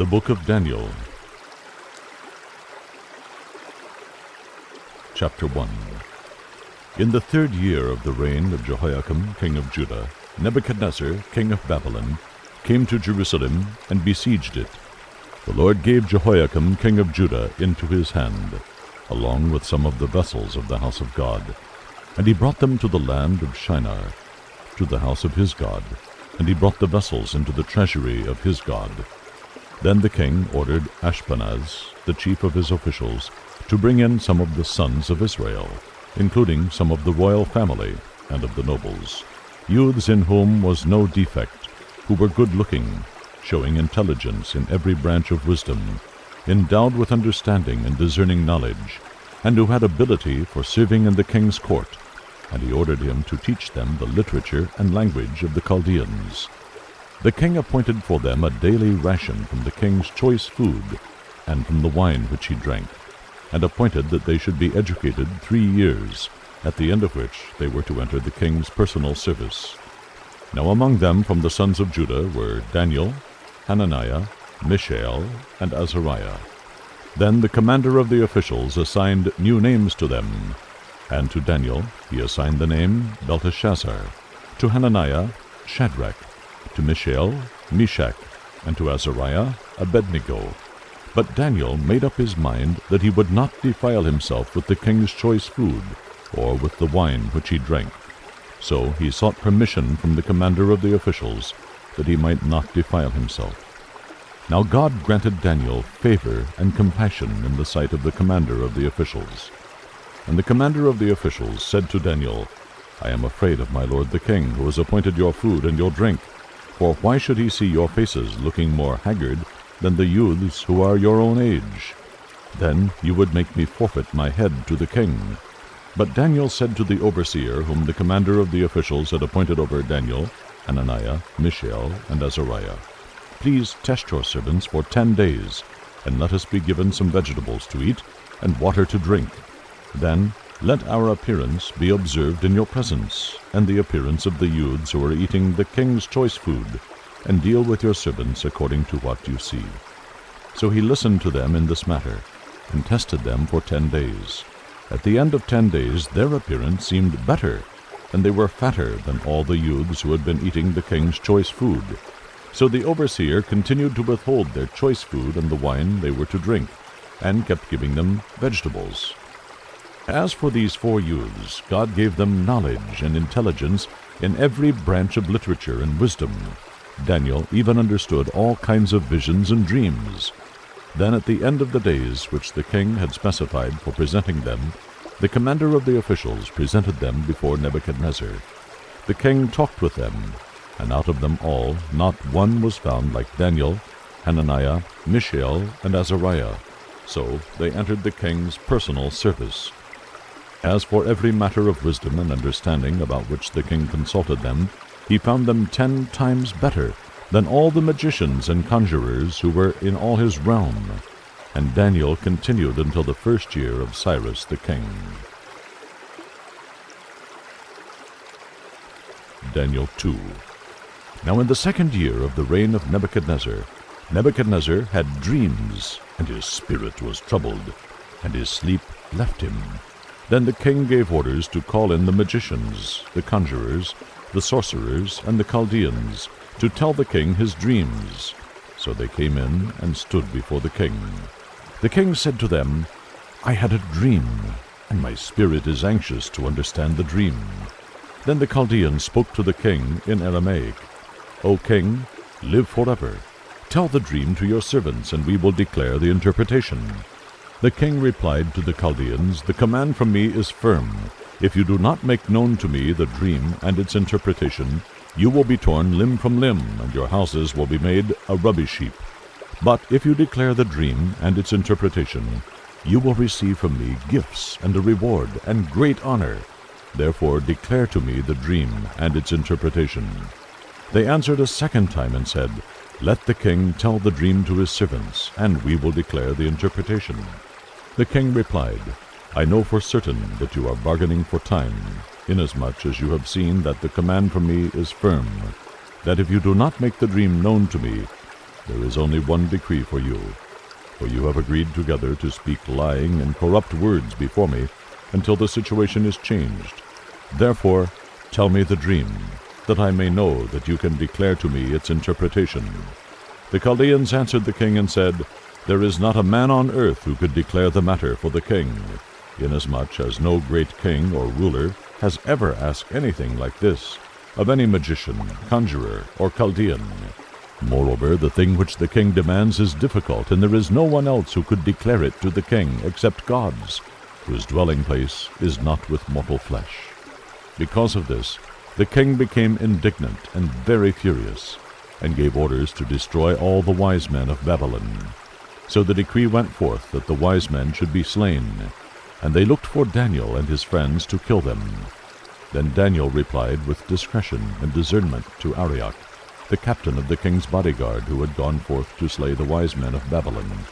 The Book of Daniel, Chapter 1. In the 3rd year of the reign of Jehoiakim king of Judah, Nebuchadnezzar king of Babylon came to Jerusalem and besieged it. The Lord gave Jehoiakim king of Judah into his hand, along with some of the vessels of the house of God. And he brought them to the land of Shinar, to the house of his God, and he brought the vessels into the treasury of his God. Then the king ordered Ashpenaz, the chief of his officials, to bring in some of the sons of Israel, including some of the royal family and of the nobles, youths in whom was no defect, who were good-looking, showing intelligence in every branch of wisdom, endowed with understanding and discerning knowledge, and who had ability for serving in the king's court, and he ordered him to teach them the literature and language of the Chaldeans. The king appointed for them a daily ration from the king's choice food, and from the wine which he drank, and appointed that they should be educated 3 years, at the end of which they were to enter the king's personal service. Now among them from the sons of Judah were Daniel, Hananiah, Mishael, and Azariah. Then the commander of the officials assigned new names to them, and to Daniel he assigned the name Belteshazzar, to Hananiah Shadrach, to Mishael Meshach, and to Azariah Abednego. But Daniel made up his mind that he would not defile himself with the king's choice food, or with the wine which he drank. So he sought permission from the commander of the officials, that he might not defile himself. Now God granted Daniel favor and compassion in the sight of the commander of the officials. And the commander of the officials said to Daniel, I am afraid of my lord the king, who has appointed your food and your drink. For why should he see your faces looking more haggard than the youths who are your own age? Then you would make me forfeit my head to the king. But Daniel said to the overseer, whom the commander of the officials had appointed over Daniel, Hananiah, Mishael, and Azariah, Please test your servants for 10 days, and let us be given some vegetables to eat and water to drink. Then let our appearance be observed in your presence, and the appearance of the youths who are eating the king's choice food, and deal with your servants according to what you see. So he listened to them in this matter, and tested them for 10 days. At the end of 10 days their appearance seemed better, and they were fatter than all the youths who had been eating the king's choice food. So the overseer continued to withhold their choice food and the wine they were to drink, and kept giving them vegetables. As for these 4 youths, God gave them knowledge and intelligence in every branch of literature and wisdom. Daniel even understood all kinds of visions and dreams. Then at the end of the days which the king had specified for presenting them, the commander of the officials presented them before Nebuchadnezzar. The king talked with them, and out of them all not one was found like Daniel, Hananiah, Mishael, and Azariah. So they entered the king's personal service. As for every matter of wisdom and understanding about which the king consulted them, he found them 10 times better than all the magicians and conjurers who were in all his realm. And Daniel continued until the 1st year of Cyrus the king. Daniel 2. Now in the 2nd year of the reign of Nebuchadnezzar, Nebuchadnezzar had dreams, and his spirit was troubled, and his sleep left him. Then the king gave orders to call in the magicians, the conjurers, the sorcerers, and the Chaldeans, to tell the king his dreams. So they came in and stood before the king. The king said to them, I had a dream, and my spirit is anxious to understand the dream. Then the Chaldeans spoke to the king in Aramaic, O king, live forever. Tell the dream to your servants, and we will declare the interpretation. The king replied to the Chaldeans, The command from me is firm. If you do not make known to me the dream and its interpretation, you will be torn limb from limb, and your houses will be made a rubbish heap. But if you declare the dream and its interpretation, you will receive from me gifts and a reward and great honor. Therefore declare to me the dream and its interpretation. They answered a 2nd time and said, Let the king tell the dream to his servants, and we will declare the interpretation. The king replied, I know for certain that you are bargaining for time, inasmuch as you have seen that the command from me is firm, that if you do not make the dream known to me, There is only one decree for you, for you have agreed together to speak lying and corrupt words before me until the situation is changed. Therefore, tell me the dream, that I may know that you can declare to me its interpretation." The Chaldeans answered the king and said, "There is not a man on earth who could declare the matter for the king, inasmuch as no great king or ruler has ever asked anything like this of any magician, conjurer, or Chaldean. Moreover, the thing which the king demands is difficult, and there is no one else who could declare it to the king except gods, whose dwelling place is not with mortal flesh." Because of this, the king became indignant and very furious, and gave orders to destroy all the wise men of Babylon. So the decree went forth that the wise men should be slain, and they looked for Daniel and his friends to kill them. Then Daniel replied with discretion and discernment to Arioch, the captain of the king's bodyguard, who had gone forth to slay the wise men of Babylon.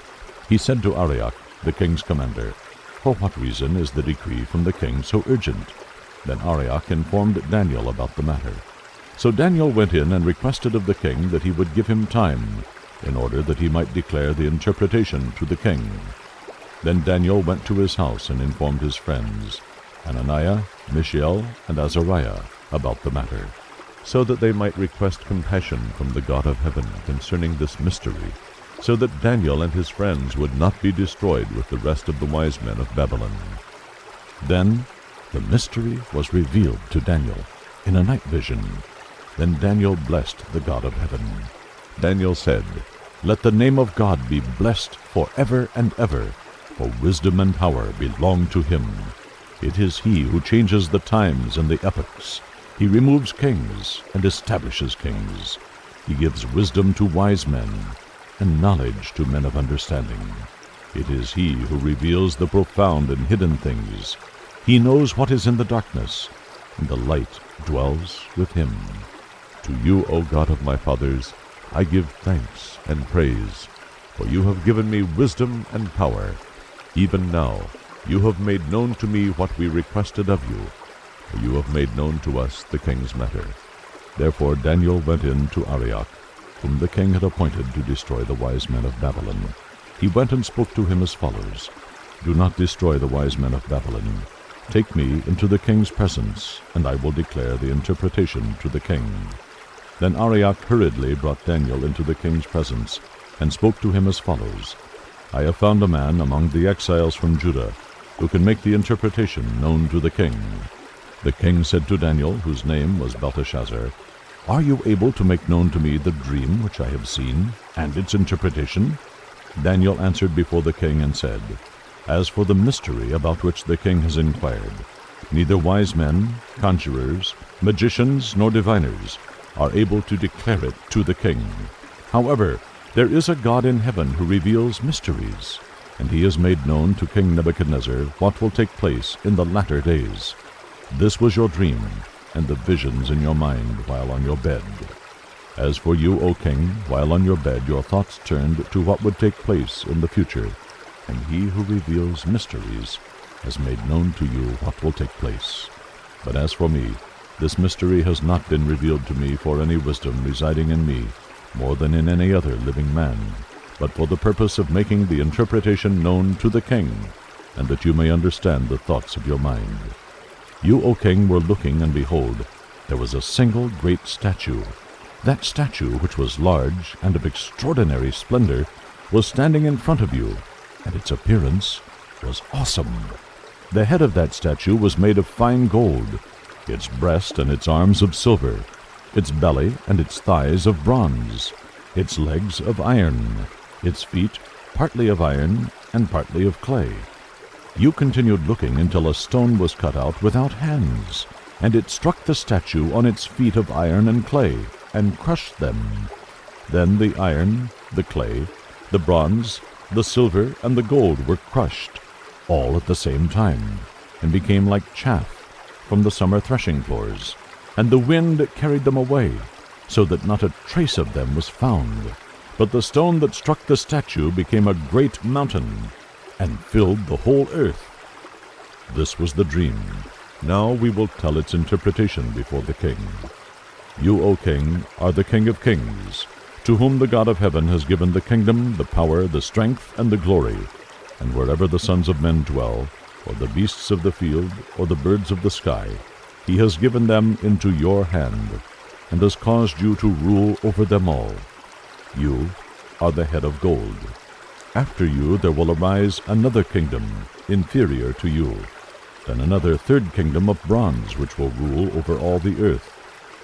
He said to Arioch, the king's commander, "For what reason is the decree from the king so urgent?" Then Arioch informed Daniel about the matter. So Daniel went in and requested of the king that he would give him time, in order that he might declare the interpretation to the king. Then Daniel went to his house and informed his friends, Hananiah, Mishael, and Azariah, about the matter, so that they might request compassion from the God of heaven concerning this mystery, so that Daniel and his friends would not be destroyed with the rest of the wise men of Babylon. Then the mystery was revealed to Daniel in a night vision. Then Daniel blessed the God of heaven. Daniel said, "Let the name of God be blessed forever and ever, for wisdom and power belong to him. It is he who changes the times and the epochs. He removes kings and establishes kings. He gives wisdom to wise men and knowledge to men of understanding. It is he who reveals the profound and hidden things. He knows what is in the darkness, and the light dwells with him. To you, O God of my fathers, I give thanks and praise, for you have given me wisdom and power. Even now you have made known to me what we requested of you, for you have made known to us the king's matter." Therefore Daniel went in to Arioch, whom the king had appointed to destroy the wise men of Babylon. He went and spoke to him as follows, "Do not destroy the wise men of Babylon. Take me into the king's presence, and I will declare the interpretation to the king." Then Arioch hurriedly brought Daniel into the king's presence, and spoke to him as follows, "I have found a man among the exiles from Judah, who can make the interpretation known to the king." The king said to Daniel, whose name was Belteshazzar, "Are you able to make known to me the dream which I have seen, and its interpretation?" Daniel answered before the king and said, "As for the mystery about which the king has inquired, neither wise men, conjurers, magicians, nor diviners are able to declare it to the king. However, there is a God in heaven who reveals mysteries, and he has made known to King Nebuchadnezzar what will take place in the latter days. This was your dream, and the visions in your mind while on your bed. As for you, O king, while on your bed your thoughts turned to what would take place in the future, and he who reveals mysteries has made known to you what will take place. But as for me, this mystery has not been revealed to me for any wisdom residing in me, more than in any other living man, but for the purpose of making the interpretation known to the king, and that you may understand the thoughts of your mind. You, O king, were looking, and behold, there was a single great statue. That statue, which was large and of extraordinary splendor, was standing in front of you, and its appearance was awesome. The head of that statue was made of fine gold, its breast and its arms of silver, its belly and its thighs of bronze, its legs of iron, its feet partly of iron and partly of clay. You continued looking until a stone was cut out without hands, and it struck the statue on its feet of iron and clay, and crushed them. Then the iron, the clay, the bronze, the silver, and the gold were crushed, all at the same time, and became like chaff from the summer threshing floors, and the wind carried them away, so that not a trace of them was found. But the stone that struck the statue became a great mountain, and filled the whole earth. This was the dream. Now we will tell its interpretation before the king. You, O king, are the king of kings. to whom the God of heaven has given the kingdom, the power, the strength, and the glory. And wherever the sons of men dwell, or the beasts of the field, or the birds of the sky, he has given them into your hand, and has caused you to rule over them all. You are the head of gold. After you there will arise another kingdom, inferior to you, then another third kingdom of bronze, which will rule over all the earth.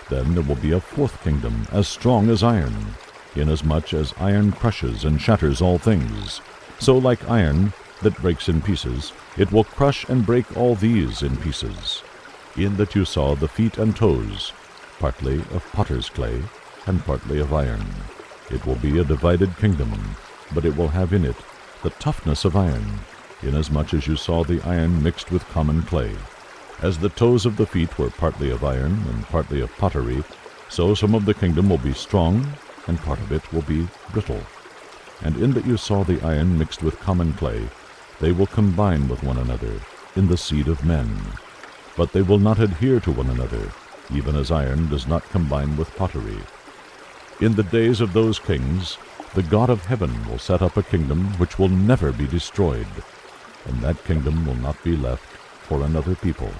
Then there will be a fourth kingdom, as strong as iron, inasmuch as iron crushes and shatters all things. So like iron that breaks in pieces, it will crush and break all these in pieces. In that you saw the feet and toes, partly of potter's clay, and partly of iron. It will be a divided kingdom, but it will have in it the toughness of iron, inasmuch as you saw the iron mixed with common clay. As the toes of the feet were partly of iron and partly of pottery, so some of the kingdom will be strong, and part of it will be brittle. And in that you saw the iron mixed with common clay, they will combine with one another in the seed of men. But they will not adhere to one another, even as iron does not combine with pottery. In the days of those kings, the God of heaven will set up a kingdom which will never be destroyed, and that kingdom will not be left for another people.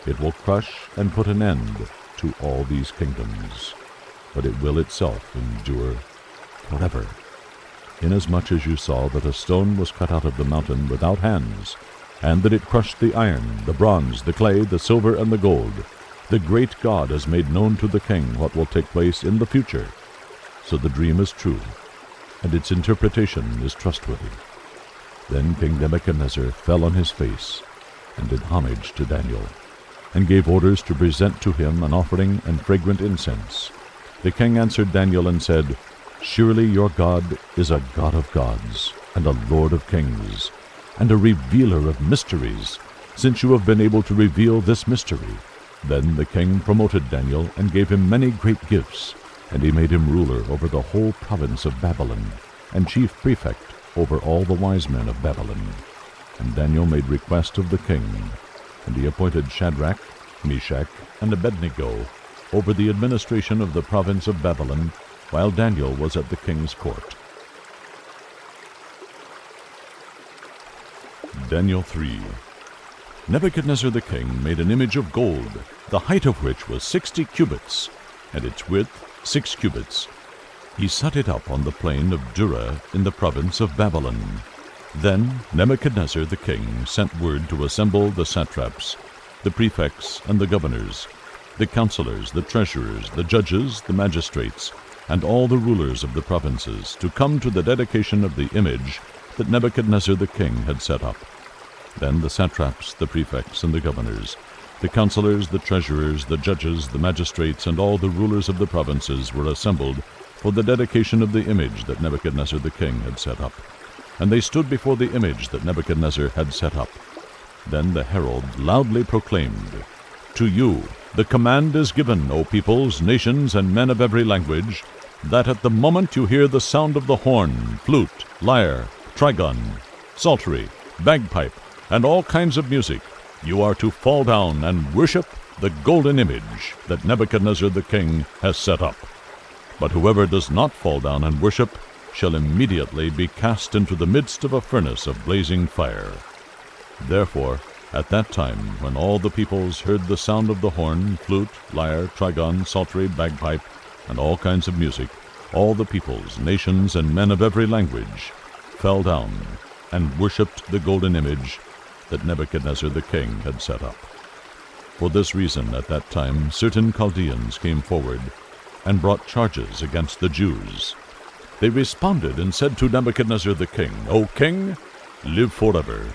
It will crush and put an end to all these kingdoms, but it will itself endure forever. Inasmuch as you saw that a stone was cut out of the mountain without hands, and that it crushed the iron, the bronze, the clay, the silver, and the gold, the great God has made known to the king what will take place in the future. So the dream is true, and its interpretation is trustworthy. Then King Nebuchadnezzar fell on his face, and did homage to Daniel, and gave orders to present to him an offering and fragrant incense. The king answered Daniel and said, Surely your God is a God of gods, and a Lord of kings, and a revealer of mysteries, since you have been able to reveal this mystery. Then the king promoted Daniel, and gave him many great gifts, and he made him ruler over the whole province of Babylon, and chief prefect over all the wise men of Babylon. And Daniel made request of the king, and he appointed Shadrach, Meshach, and Abednego over the administration of the province of Babylon, while Daniel was at the king's court. Daniel 3. Nebuchadnezzar the king made an image of gold, the height of which was 60 cubits, and its width 6 cubits. He set it up on the plain of Dura in the province of Babylon. Then Nebuchadnezzar the king sent word to assemble the satraps, the prefects, and the governors, the counselors, the treasurers, the judges, the magistrates, and all the rulers of the provinces, to come to the dedication of the image that Nebuchadnezzar the king had set up. Then the satraps, the prefects, and the governors, the counselors, the treasurers, the judges, the magistrates, and all the rulers of the provinces were assembled for the dedication of the image that Nebuchadnezzar the king had set up. And they stood before the image that Nebuchadnezzar had set up. Then the herald loudly proclaimed, To you the command is given, O peoples, nations, and men of every language, that at the moment you hear the sound of the horn, flute, lyre, trigon, psaltery, bagpipe, and all kinds of music, you are to fall down and worship the golden image that Nebuchadnezzar the king has set up. But whoever does not fall down and worship shall immediately be cast into the midst of a furnace of blazing fire. Therefore, at that time, when all the peoples heard the sound of the horn, flute, lyre, trigon, psaltery, bagpipe, and all kinds of music, all the peoples, nations, and men of every language fell down and worshipped the golden image that Nebuchadnezzar the king had set up. For this reason, at that time, certain Chaldeans came forward and brought charges against the Jews. They responded and said to Nebuchadnezzar the king, O king, live forever.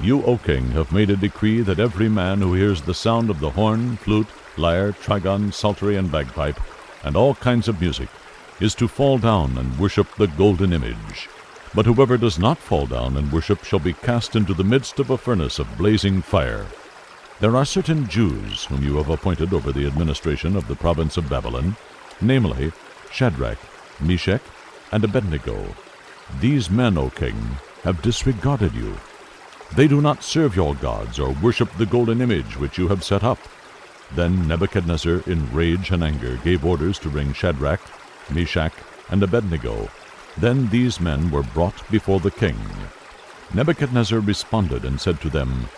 You, O king, have made a decree that every man who hears the sound of the horn, flute, lyre, trigon, psaltery, and bagpipe, and all kinds of music, is to fall down and worship the golden image. But whoever does not fall down and worship shall be cast into the midst of a furnace of blazing fire. There are certain Jews whom you have appointed over the administration of the province of Babylon, namely Shadrach, Meshach, and Abednego. These men, O king, have disregarded you. They do not serve your gods or worship the golden image which you have set up. Then Nebuchadnezzar, in rage and anger, gave orders to bring Shadrach, Meshach, and Abednego. Then these men were brought before the king. Nebuchadnezzar responded and said to them,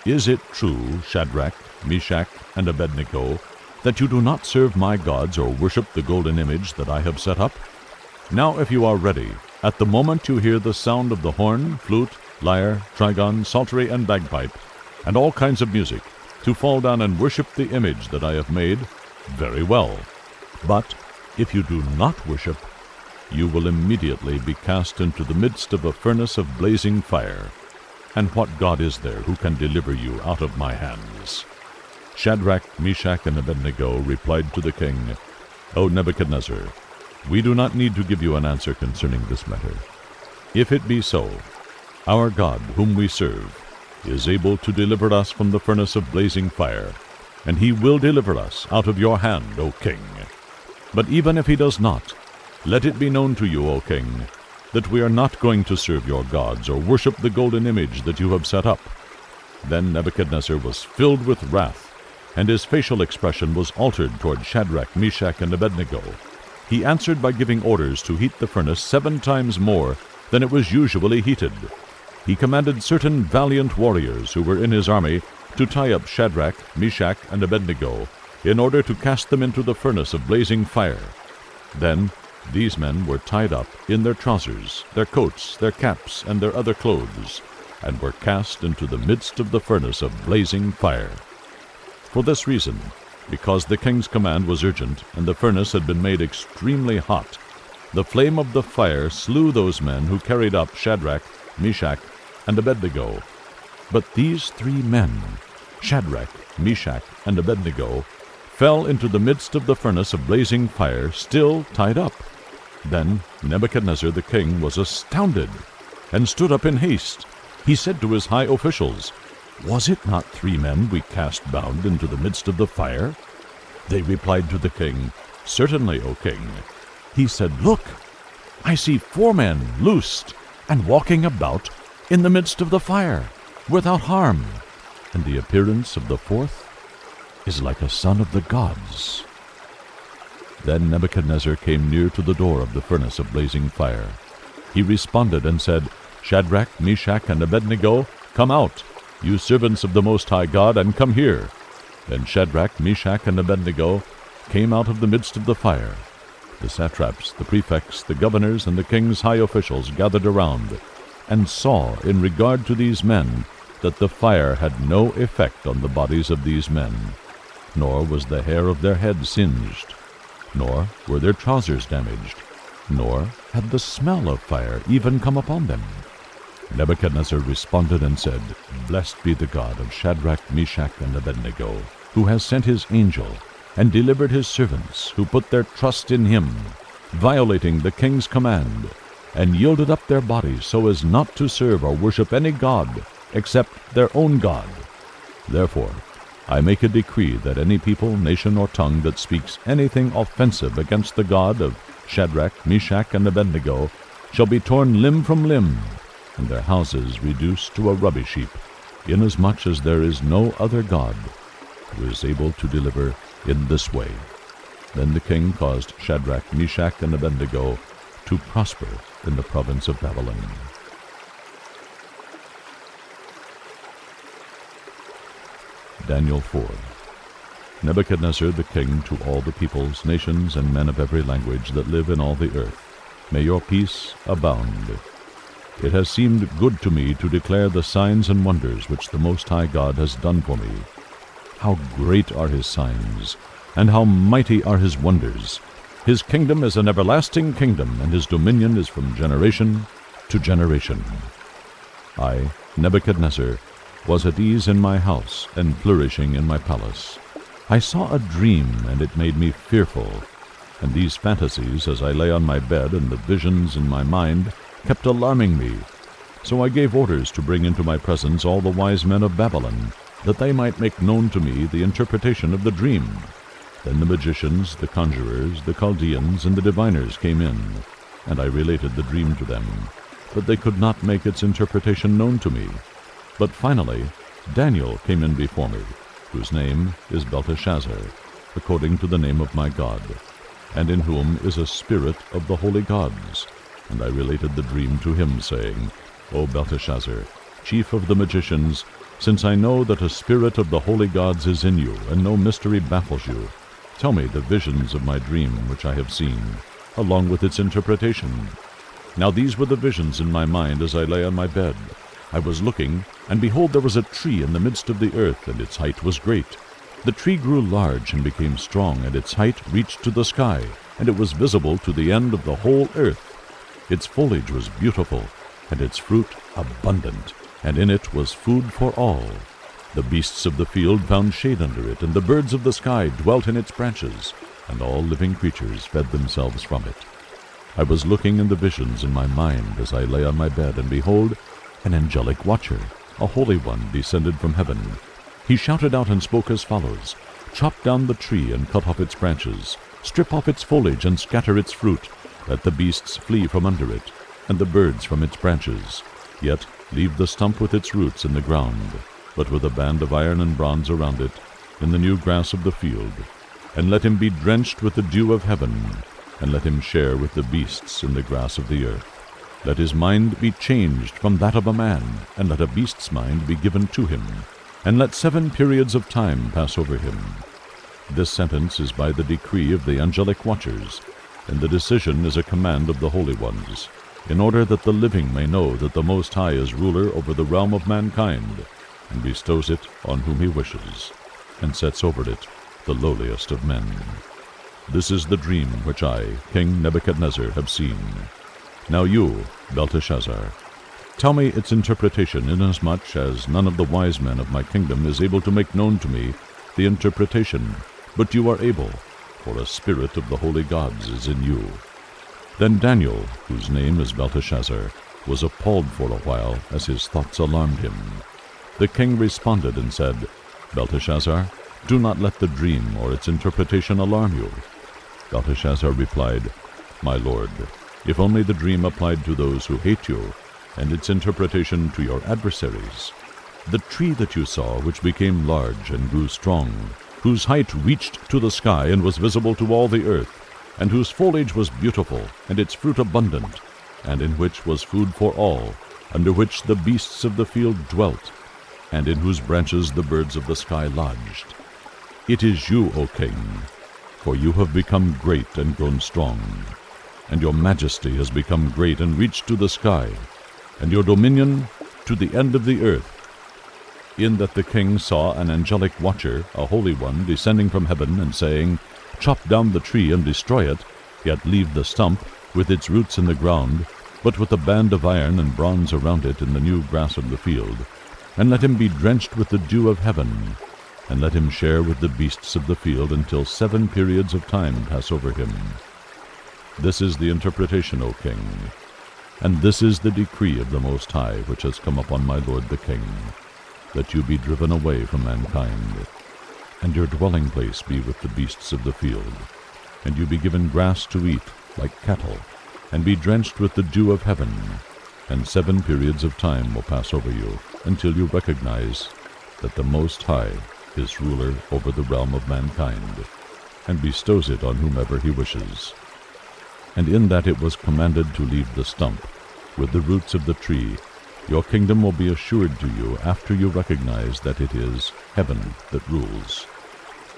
Is it true, Shadrach, Meshach, and Abednego, that you do not serve my gods or worship the golden image that I have set up? Now if you are ready, at the moment you hear the sound of the horn, flute, lyre, trigon, psaltery, and bagpipe, and all kinds of music, to fall down and worship the image that I have made, very well. But if you do not worship, you will immediately be cast into the midst of a furnace of blazing fire. And what God is there who can deliver you out of my hands? Shadrach, Meshach, and Abednego replied to the king, O Nebuchadnezzar, we do not need to give you an answer concerning this matter. If it be so, our God, whom we serve, is able to deliver us from the furnace of blazing fire, and he will deliver us out of your hand, O king. But even if he does not, let it be known to you, O king, that we are not going to serve your gods or worship the golden image that you have set up. Then Nebuchadnezzar was filled with wrath, and his facial expression was altered toward Shadrach, Meshach, and Abednego. He answered by giving orders to heat the furnace 7 times more than it was usually heated. He commanded certain valiant warriors who were in his army to tie up Shadrach, Meshach, and Abednego in order to cast them into the furnace of blazing fire. Then these men were tied up in their trousers, their coats, their caps, and their other clothes, and were cast into the midst of the furnace of blazing fire. For this reason, because the king's command was urgent, and the furnace had been made extremely hot, the flame of the fire slew those men who carried up Shadrach, Meshach, and Abednego. But these 3 men, Shadrach, Meshach, and Abednego, fell into the midst of the furnace of blazing fire, still tied up. Then Nebuchadnezzar the king was astounded, and stood up in haste. He said to his high officials, Was it not 3 men we cast bound into the midst of the fire? They replied to the king, Certainly, O king. He said, Look, I see 4 men loosed and walking about in the midst of the fire, without harm, and the appearance of the 4th is like a son of the gods. Then Nebuchadnezzar came near to the door of the furnace of blazing fire. He responded and said, Shadrach, Meshach, and Abednego, come out, you servants of the Most High God, and come here. Then Shadrach, Meshach, and Abednego came out of the midst of the fire. The satraps, the prefects, the governors, and the king's high officials gathered around, and saw in regard to these men that the fire had no effect on the bodies of these men, nor was the hair of their heads singed, nor were their trousers damaged, nor had the smell of fire even come upon them. Nebuchadnezzar responded and said, Blessed be the God of Shadrach, Meshach, and Abednego, who has sent his angel and delivered his servants who put their trust in him, violating the king's command, and yielded up their bodies so as not to serve or worship any god except their own God. Therefore, I make a decree that any people, nation, or tongue that speaks anything offensive against the God of Shadrach, Meshach, and Abednego shall be torn limb from limb, and their houses reduced to a rubbish heap, inasmuch as there is no other God who is able to deliver in this way. Then the king caused Shadrach, Meshach, and Abednego to prosper in the province of Babylon. Daniel 4. Nebuchadnezzar the king to all the peoples, nations, and men of every language that live in all the earth, may your peace abound. It has seemed good to me to declare the signs and wonders which the Most High God has done for me. How great are his signs, and how mighty are his wonders! His kingdom is an everlasting kingdom, and his dominion is from generation to generation. I, Nebuchadnezzar, was at ease in my house, and flourishing in my palace. I saw a dream, and it made me fearful. And these fantasies, as I lay on my bed, and the visions in my mind, kept alarming me. So I gave orders to bring into my presence all the wise men of Babylon, that they might make known to me the interpretation of the dream. Then the magicians, the conjurers, the Chaldeans, and the diviners came in, and I related the dream to them, but they could not make its interpretation known to me. But finally Daniel came in before me, whose name is Belteshazzar, according to the name of my God. and in whom is a spirit of the holy gods. And I related the dream to him, saying, O Belteshazzar, chief of the magicians, since I know that a spirit of the holy gods is in you, and no mystery baffles you, tell me the visions of my dream which I have seen, along with its interpretation. Now these were the visions in my mind as I lay on my bed. I was looking, and behold, there was a tree in the midst of the earth, and its height was great. The tree grew large and became strong, and its height reached to the sky, and it was visible to the end of the whole earth. Its foliage was beautiful, and its fruit abundant, and in it was food for all. The beasts of the field found shade under it, and the birds of the sky dwelt in its branches, and all living creatures fed themselves from it. I was looking in the visions in my mind as I lay on my bed, and behold, an angelic watcher, a holy one, descended from heaven. He shouted out and spoke as follows, Chop down the tree and cut off its branches, strip off its foliage and scatter its fruit, let the beasts flee from under it, and the birds from its branches. Yet leave the stump with its roots in the ground, but with a band of iron and bronze around it, in the new grass of the field. And let him be drenched with the dew of heaven, and let him share with the beasts in the grass of the earth. Let his mind be changed from that of a man, and let a beast's mind be given to him, and let 7 periods of time pass over him. This sentence is by the decree of the angelic watchers, and the decision is a command of the holy ones, in order that the living may know that the Most High is ruler over the realm of mankind, and bestows it on whom he wishes, and sets over it the lowliest of men. This is the dream which I, King Nebuchadnezzar, have seen. Now you, Belteshazzar, tell me its interpretation, inasmuch as none of the wise men of my kingdom is able to make known to me the interpretation, but you are able, for a spirit of the holy gods is in you. Then Daniel, whose name is Belteshazzar, was appalled for a while, as his thoughts alarmed him. The king responded and said, Belteshazzar, do not let the dream or its interpretation alarm you. Belteshazzar replied, My lord, if only the dream applied to those who hate you, and its interpretation to your adversaries. The tree that you saw, which became large and grew strong, whose height reached to the sky and was visible to all the earth, and whose foliage was beautiful, and its fruit abundant, and in which was food for all, under which the beasts of the field dwelt, and in whose branches the birds of the sky lodged. It is you, O king, for you have become great and grown strong, and your majesty has become great and reached to the sky, and your dominion to the end of the earth. In that the king saw an angelic watcher, a holy one, descending from heaven, and saying, Chop down the tree and destroy it, yet leave the stump with its roots in the ground, but with a band of iron and bronze around it in the new grass of the field. And let him be drenched with the dew of heaven, and let him share with the beasts of the field until 7 periods of time pass over him. This is the interpretation, O king, and this is the decree of the Most High which has come upon my lord the king, that you be driven away from mankind, and your dwelling place be with the beasts of the field, and you be given grass to eat like cattle, and be drenched with the dew of heaven, and 7 periods of time will pass over you, until you recognize that the Most High is ruler over the realm of mankind, and bestows it on whomever he wishes. And in that it was commanded to leave the stump, with the roots of the tree, your kingdom will be assured to you after you recognize that it is heaven that rules.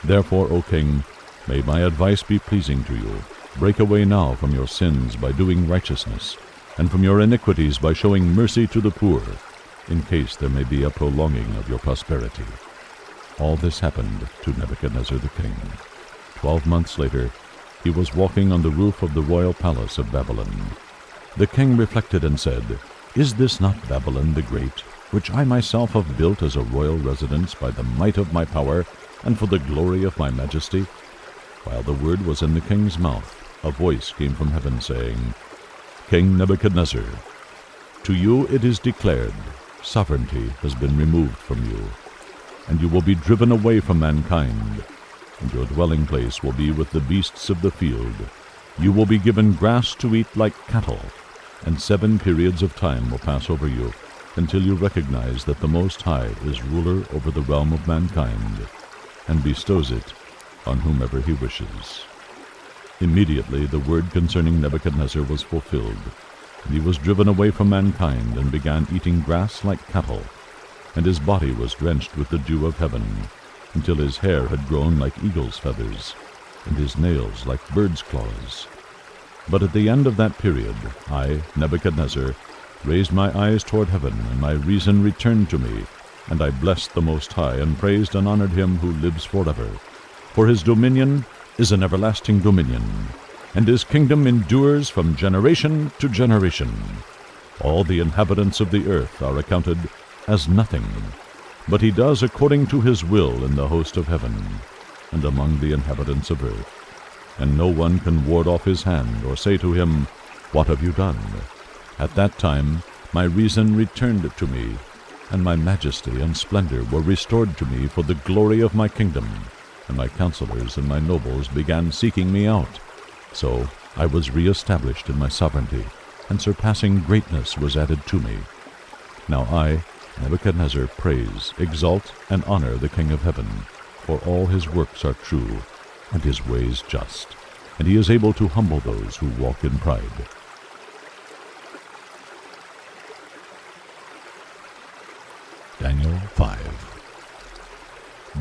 Therefore, O king, may my advice be pleasing to you. Break away now from your sins by doing righteousness, and from your iniquities by showing mercy to the poor, in case there may be a prolonging of your prosperity. All this happened to Nebuchadnezzar the king. 12 months later, he was walking on the roof of the royal palace of Babylon. The king reflected and said, Is this not Babylon the Great, which I myself have built as a royal residence by the might of my power and for the glory of my majesty? While the word was in the king's mouth, a voice came from heaven saying, King Nebuchadnezzar, to you it is declared, sovereignty has been removed from you, and you will be driven away from mankind, and your dwelling place will be with the beasts of the field. You will be given grass to eat like cattle, and 7 periods of time will pass over you, until you recognize that the Most High is ruler over the realm of mankind, and bestows it on whomever he wishes. Immediately the word concerning Nebuchadnezzar was fulfilled, and he was driven away from mankind, and began eating grass like cattle, and his body was drenched with the dew of heaven, until his hair had grown like eagle's feathers, and his nails like bird's claws. But at the end of that period, I, Nebuchadnezzar, raised my eyes toward heaven, and my reason returned to me, and I blessed the Most High, and praised and honored him who lives forever. For his dominion is an everlasting dominion, and his kingdom endures from generation to generation. All the inhabitants of the earth are accounted as nothing, but he does according to his will in the host of heaven, and among the inhabitants of earth. And no one can ward off his hand, or say to him, What have you done? At that time my reason returned to me, and my majesty and splendor were restored to me for the glory of my kingdom, and my counselors and my nobles began seeking me out. So I was re-established in my sovereignty, and surpassing greatness was added to me. Now I, Nebuchadnezzar, praise, exalt, and honor the King of heaven, for all his works are true, and his ways just, and he is able to humble those who walk in pride. Daniel 5.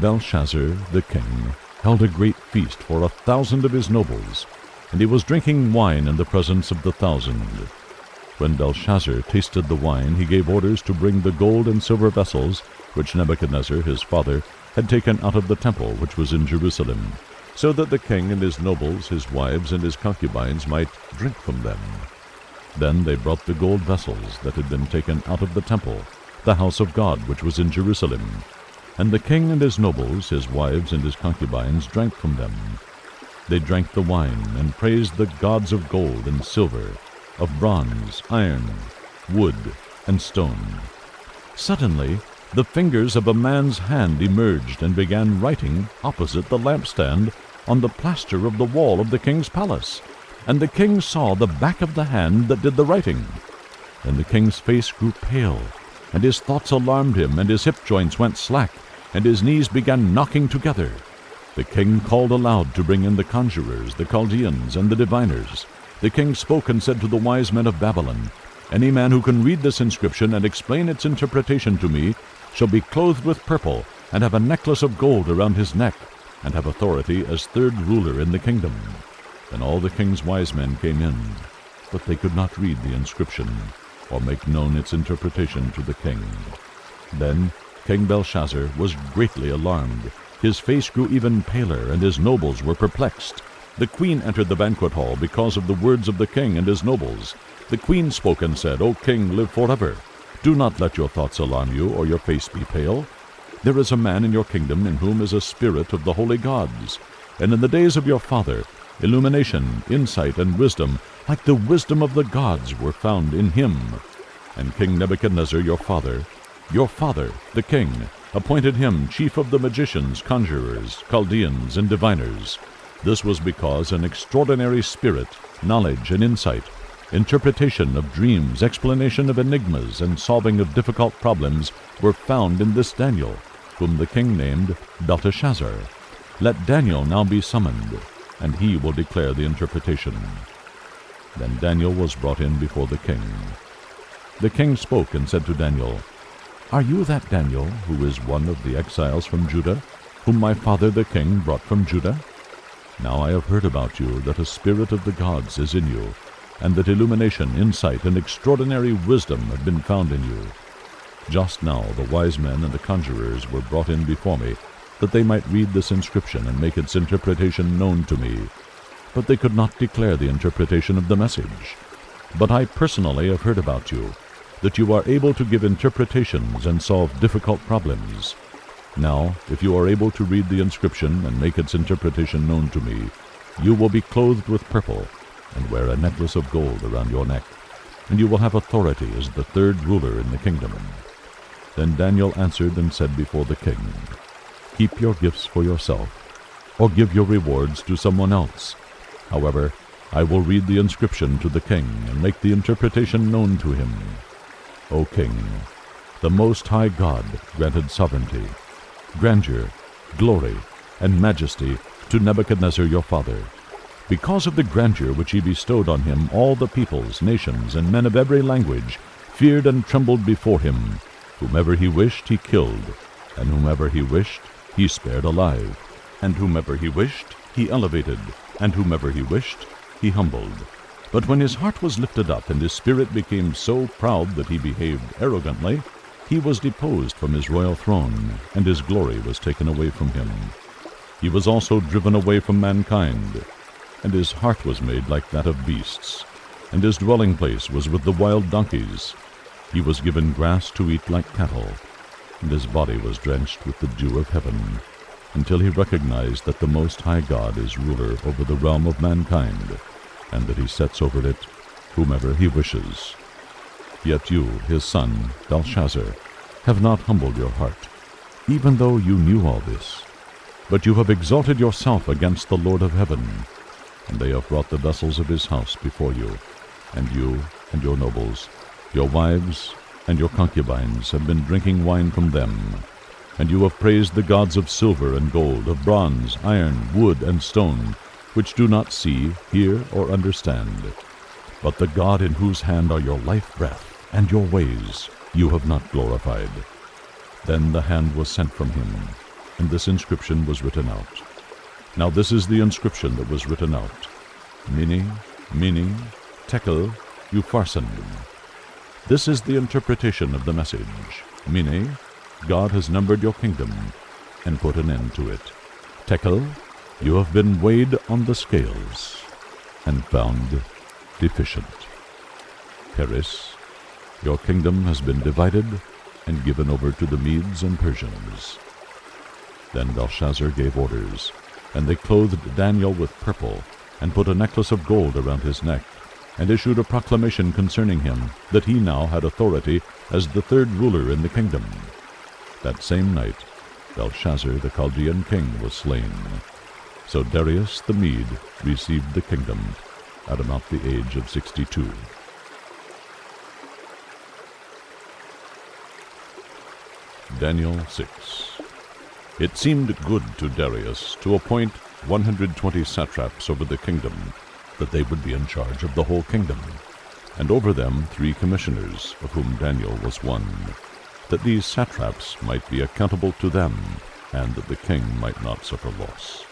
Belshazzar the king held a great feast for 1,000 of his nobles, and he was drinking wine in the presence of the 1,000. When Belshazzar tasted the wine, he gave orders to bring the gold and silver vessels which Nebuchadnezzar his father had taken out of the temple which was in Jerusalem, so that the king and his nobles, his wives, and his concubines might drink from them. Then they brought the gold vessels that had been taken out of the temple, the house of God which was in Jerusalem. And the king and his nobles, his wives, and his concubines drank from them. They drank the wine, and praised the gods of gold and silver, of bronze, iron, wood, and stone. Suddenly the fingers of a man's hand emerged and began writing opposite the lampstand on the plaster of the wall of the king's palace. And the king saw the back of the hand that did the writing. Then the king's face grew pale, and his thoughts alarmed him, and his hip joints went slack, and his knees began knocking together. The king called aloud to bring in the conjurers, the Chaldeans, and the diviners. The king spoke and said to the wise men of Babylon, Any man who can read this inscription and explain its interpretation to me shall be clothed with purple, and have a necklace of gold around his neck, and have authority as third ruler in the kingdom. Then all the king's wise men came in, but they could not read the inscription, or make known its interpretation to the king. Then King Belshazzar was greatly alarmed. His face grew even paler, and his nobles were perplexed. The queen entered the banquet hall because of the words of the king and his nobles. The queen spoke and said, O king, live forever. Do not let your thoughts alarm you, or your face be pale. There is a man in your kingdom in whom is a spirit of the holy gods. And in the days of your father, illumination, insight, and wisdom, like the wisdom of the gods, were found in him. And King Nebuchadnezzar your father, the king, appointed him chief of the magicians, conjurers, Chaldeans, and diviners. This was because an extraordinary spirit, knowledge, and insight, interpretation of dreams, explanation of enigmas, and solving of difficult problems were found in this Daniel, whom the king named Belteshazzar. Let Daniel now be summoned, and he will declare the interpretation. Then Daniel was brought in before the king. The king spoke and said to Daniel, Are you that Daniel, who is one of the exiles from Judah, whom my father the king brought from Judah? Now I have heard about you that a spirit of the gods is in you, and that illumination, insight, and extraordinary wisdom have been found in you. Just now the wise men and the conjurers were brought in before me, that they might read this inscription and make its interpretation known to me. But they could not declare the interpretation of the message. But I personally have heard about you, that you are able to give interpretations and solve difficult problems. Now, if you are able to read the inscription and make its interpretation known to me, you will be clothed with purple, and wear a necklace of gold around your neck, and you will have authority as the third ruler in the kingdom. Then Daniel answered and said before the king, Keep your gifts for yourself, or give your rewards to someone else. However, I will read the inscription to the king and make the interpretation known to him. O king, the Most High God granted sovereignty, grandeur, glory, and majesty to Nebuchadnezzar your father. Because of the grandeur which he bestowed on him, all the peoples, nations, and men of every language feared and trembled before him. Whomever he wished he killed, and whomever he wished he spared alive, and whomever he wished he elevated, and whomever he wished he humbled. But when his heart was lifted up, and his spirit became so proud that he behaved arrogantly, he was deposed from his royal throne, and his glory was taken away from him. He was also driven away from mankind, and his heart was made like that of beasts, and his dwelling place was with the wild donkeys. He was given grass to eat like cattle, and his body was drenched with the dew of heaven, until he recognized that the Most High God is ruler over the realm of mankind, and that he sets over it whomever he wishes. Yet you, his son, Belshazzar, have not humbled your heart, even though you knew all this. But you have exalted yourself against the Lord of heaven, and they have brought the vessels of his house before you, and you and your nobles, your wives and your concubines have been drinking wine from them. And you have praised the gods of silver and gold, of bronze, iron, wood, and stone, which do not see, hear, or understand. But the God in whose hand are your life breath and your ways you have not glorified. Then the hand was sent from him, and this inscription was written out. Now this is the inscription that was written out. Mene, tekel, upharsin. This is the interpretation of the message. Mene, God has numbered your kingdom and put an end to it. Tekel, you have been weighed on the scales and found deficient. Peres, your kingdom has been divided and given over to the Medes and Persians. Then Belshazzar gave orders, and they clothed Daniel with purple, and put a necklace of gold around his neck, and issued a proclamation concerning him, that he now had authority as the third ruler in the kingdom. That same night Belshazzar the Chaldean king was slain. So Darius the Mede received the kingdom at about the age of 62. Daniel 6. It seemed good to Darius to appoint 120 satraps over the kingdom, that they would be in charge of the whole kingdom, and over them 3 commissioners, of whom Daniel was one, that these satraps might be accountable to them, and that the king might not suffer loss.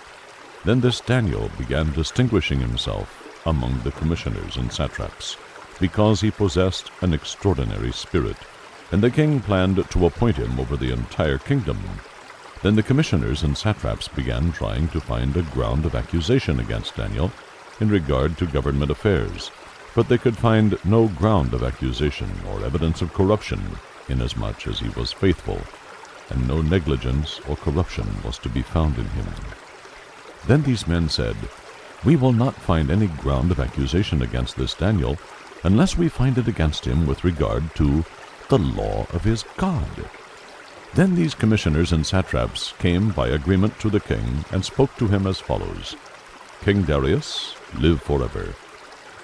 Then this Daniel began distinguishing himself among the commissioners and satraps, because he possessed an extraordinary spirit, and the king planned to appoint him over the entire kingdom. Then the commissioners and satraps began trying to find a ground of accusation against Daniel in regard to government affairs, but they could find no ground of accusation or evidence of corruption, inasmuch as he was faithful, and no negligence or corruption was to be found in him. Then these men said, "We will not find any ground of accusation against this Daniel, unless we find it against him with regard to the law of his God." Then these commissioners and satraps came by agreement to the king, and spoke to him as follows: "King Darius, live forever.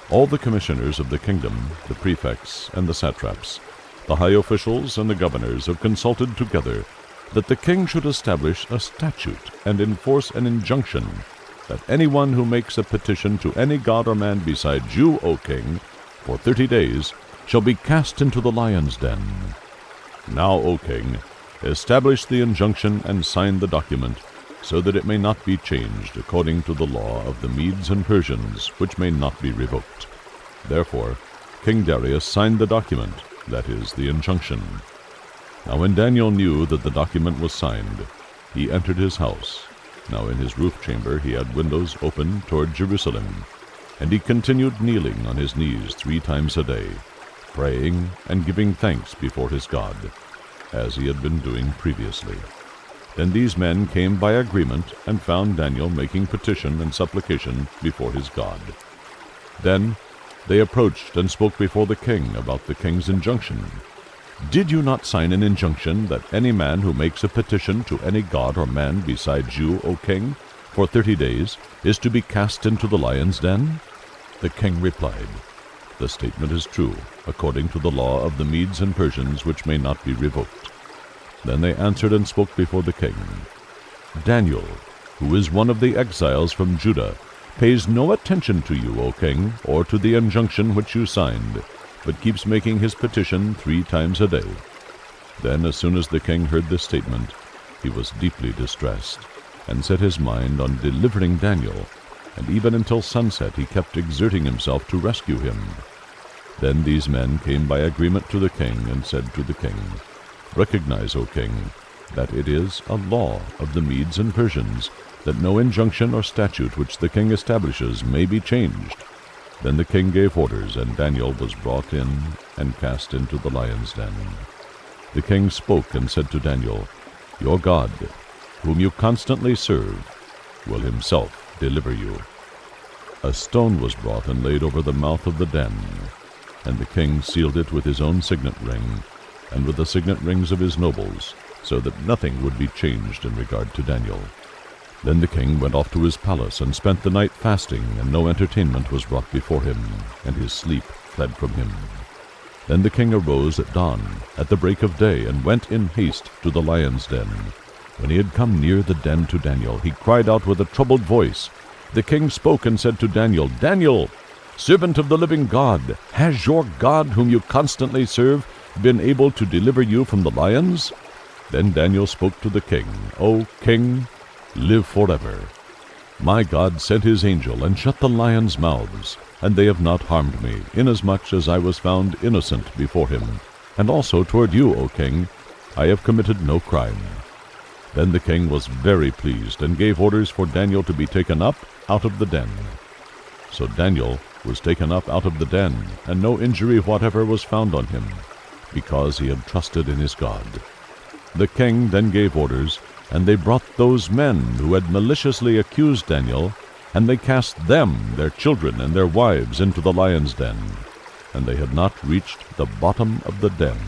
All the commissioners of the kingdom, the prefects and the satraps, the high officials and the governors have consulted together that the king should establish a statute and enforce an injunction that anyone who makes a petition to any god or man besides you, O king, for 30 days shall be cast into the lion's den. Now, O king, establish the injunction and sign the document, so that it may not be changed according to the law of the Medes and Persians, which may not be revoked." Therefore King Darius signed the document, that is, the injunction. Now when Daniel knew that the document was signed, he entered his house. Now in his roof chamber he had windows open toward Jerusalem, and he continued kneeling on his knees 3 times a day, praying and giving thanks before his God, as he had been doing previously. Then these men came by agreement and found Daniel making petition and supplication before his God. Then they approached and spoke before the king about the king's injunction. "Did you not sign an injunction that any man who makes a petition to any god or man besides you, O king, for 30 days is to be cast into the lion's den?" The king replied, "The statement is true, according to the law of the Medes and Persians, which may not be revoked." Then they answered and spoke before the king. "Daniel, who is one of the exiles from Judah, pays no attention to you, O king, or to the injunction which you signed, but keeps making his petition 3 times a day." Then, as soon as the king heard this statement, he was deeply distressed, and set his mind on delivering Daniel, and even until sunset he kept exerting himself to rescue him. Then these men came by agreement to the king, and said to the king, "Recognize, O king, that it is a law of the Medes and Persians that no injunction or statute which the king establishes may be changed." Then the king gave orders, and Daniel was brought in and cast into the lion's den. The king spoke and said to Daniel, "Your God, whom you constantly serve, will himself deliver you." A stone was brought and laid over the mouth of the den, and the king sealed it with his own signet ring, and with the signet rings of his nobles, so that nothing would be changed in regard to Daniel. Then the king went off to his palace, and spent the night fasting, and no entertainment was brought before him, and his sleep fled from him. Then the king arose at dawn, at the break of day, and went in haste to the lion's den. When he had come near the den to Daniel, he cried out with a troubled voice. The king spoke and said to Daniel, "Daniel, servant of the living God, has your God, whom you constantly serve, been able to deliver you from the lions?" Then Daniel spoke to the king, "O king, live forever. My God sent his angel and shut the lions' mouths, and they have not harmed me, inasmuch as I was found innocent before him. And also toward you, O king, I have committed no crime." Then the king was very pleased, and gave orders for Daniel to be taken up out of the den. So Daniel was taken up out of the den, and no injury whatever was found on him, because he had trusted in his God. The king then gave orders, and they brought those men who had maliciously accused Daniel, and they cast them, their children, and their wives into the lion's den. And they had not reached the bottom of the den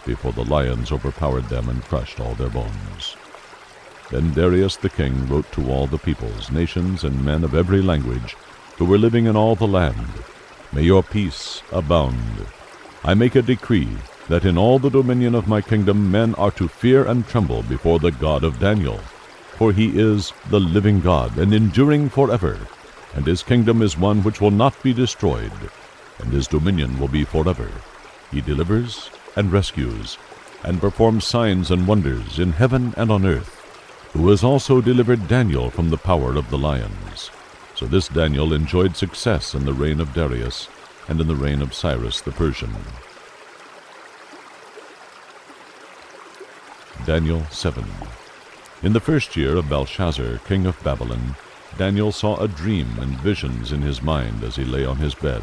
before the lions overpowered them and crushed all their bones. Then Darius the king wrote to all the peoples, nations, and men of every language who were living in all the land, "May your peace abound. I make a decree that in all the dominion of my kingdom men are to fear and tremble before the God of Daniel, for he is the living God, and enduring forever, and his kingdom is one which will not be destroyed, and his dominion will be forever. He delivers and rescues, and performs signs and wonders in heaven and on earth, who has also delivered Daniel from the power of the lions." So this Daniel enjoyed success in the reign of Darius, and in the reign of Cyrus the Persian. Daniel 7. In the first year of Belshazzar, king of Babylon, Daniel saw a dream and visions in his mind as he lay on his bed.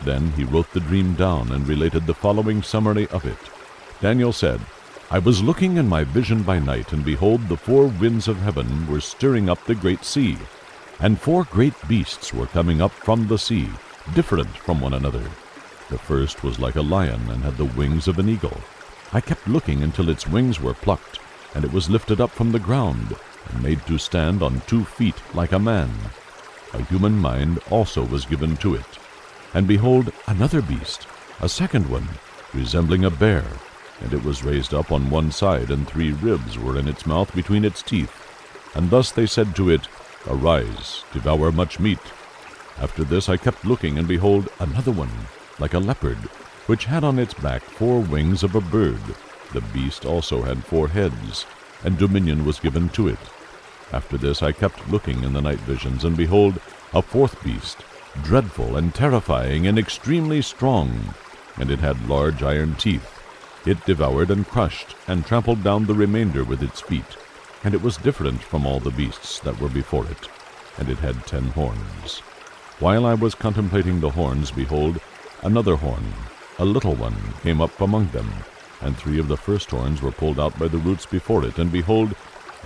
Then he wrote the dream down and related the following summary of it. Daniel said, "I was looking in my vision by night, and behold, the 4 winds of heaven were stirring up the great sea, and 4 great beasts were coming up from the sea, different from one another. The first was like a lion, and had the wings of an eagle. I kept looking until its wings were plucked, and it was lifted up from the ground, and made to stand on 2 feet like a man. A human mind also was given to it. And behold, another beast, a second one, resembling a bear, and it was raised up on one side, and 3 ribs were in its mouth between its teeth. And thus they said to it, Arise, devour much meat. After this I kept looking, and behold, another one, like a leopard, which had on its back 4 wings of a bird. The beast also had 4 heads, and dominion was given to it. After this I kept looking in the night visions, and behold, a 4th beast, dreadful and terrifying and extremely strong, and it had large iron teeth. It devoured and crushed, and trampled down the remainder with its feet. And it was different from all the beasts that were before it, and it had 10 horns. While I was contemplating the horns, behold, another horn, a little one, came up among them, and 3 of the first horns were pulled out by the roots before it. And behold,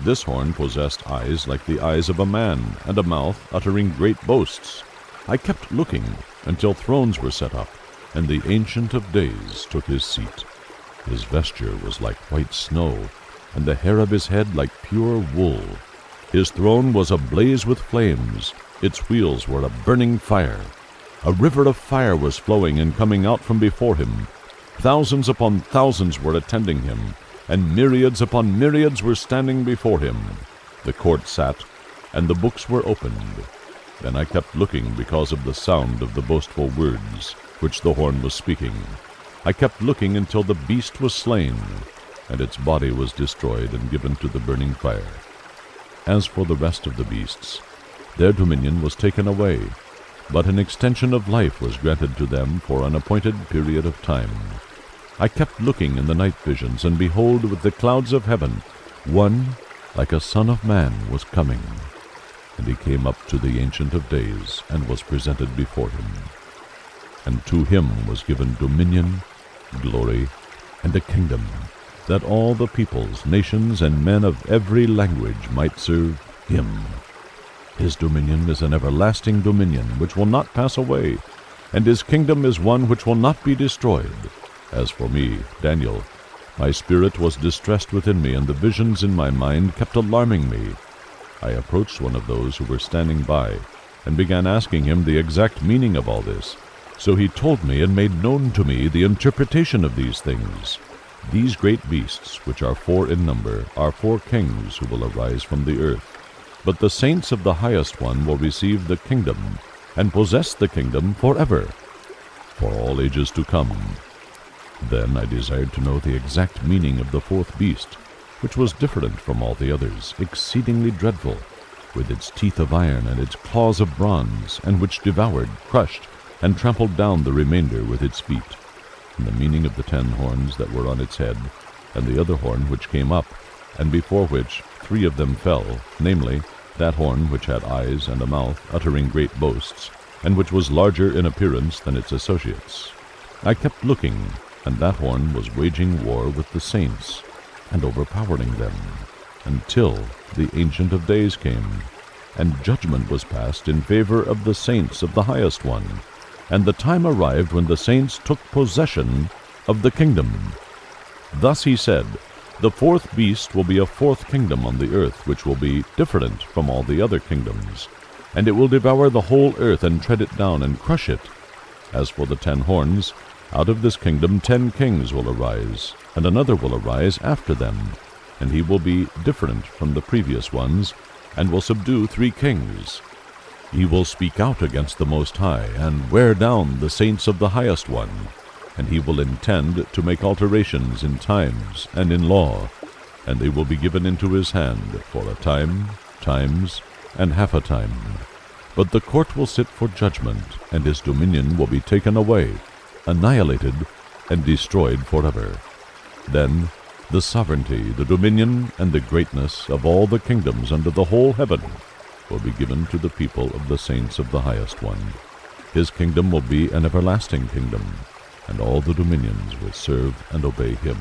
this horn possessed eyes like the eyes of a man, and a mouth uttering great boasts. I kept looking until thrones were set up, and the Ancient of Days took his seat. His vesture was like white snow, and the hair of his head like pure wool. His throne was ablaze with flames. Its wheels were a burning fire. A river of fire was flowing and coming out from before him. Thousands upon thousands were attending him, and myriads upon myriads were standing before him. The court sat, and the books were opened. Then I kept looking because of the sound of the boastful words which the horn was speaking. I kept looking until the beast was slain, and its body was destroyed and given to the burning fire. As for the rest of the beasts, their dominion was taken away, but an extension of life was granted to them for an appointed period of time. I kept looking in the night visions, and behold, with the clouds of heaven, one like a son of man was coming. And he came up to the Ancient of Days, and was presented before him. And to him was given dominion, glory, and a kingdom, that all the peoples, nations, and men of every language might serve him. His dominion is an everlasting dominion which will not pass away, and his kingdom is one which will not be destroyed. As for me, Daniel, my spirit was distressed within me, and the visions in my mind kept alarming me. I approached one of those who were standing by, and began asking him the exact meaning of all this. So he told me and made known to me the interpretation of these things. These great beasts, which are 4 in number, are 4 kings who will arise from the earth. But the saints of the highest one will receive the kingdom, and possess the kingdom forever, for all ages to come. Then I desired to know the exact meaning of the 4th beast, which was different from all the others, exceedingly dreadful, with its teeth of iron and its claws of bronze, and which devoured, crushed, and trampled down the remainder with its feet, and the meaning of the 10 horns that were on its head, and the other horn which came up, and before which 3 of them fell, namely, that horn which had eyes and a mouth, uttering great boasts, and which was larger in appearance than its associates. I kept looking, and that horn was waging war with the saints, and overpowering them, until the Ancient of Days came, and judgment was passed in favor of the saints of the highest one, and the time arrived when the saints took possession of the kingdom. Thus he said, the 4th beast will be a 4th kingdom on the earth, which will be different from all the other kingdoms, and it will devour the whole earth, and tread it down, and crush it. As for the 10 horns, out of this kingdom 10 kings will arise, and another will arise after them, and he will be different from the previous ones, and will subdue 3 kings. He will speak out against the Most High, and wear down the saints of the highest one, and he will intend to make alterations in times and in law, and they will be given into his hand for a time, times, and half a time. But the court will sit for judgment, and his dominion will be taken away, annihilated, and destroyed forever. Then the sovereignty, the dominion, and the greatness of all the kingdoms under the whole heaven will be given to the people of the saints of the highest one. His kingdom will be an everlasting kingdom, and all the dominions will serve and obey him.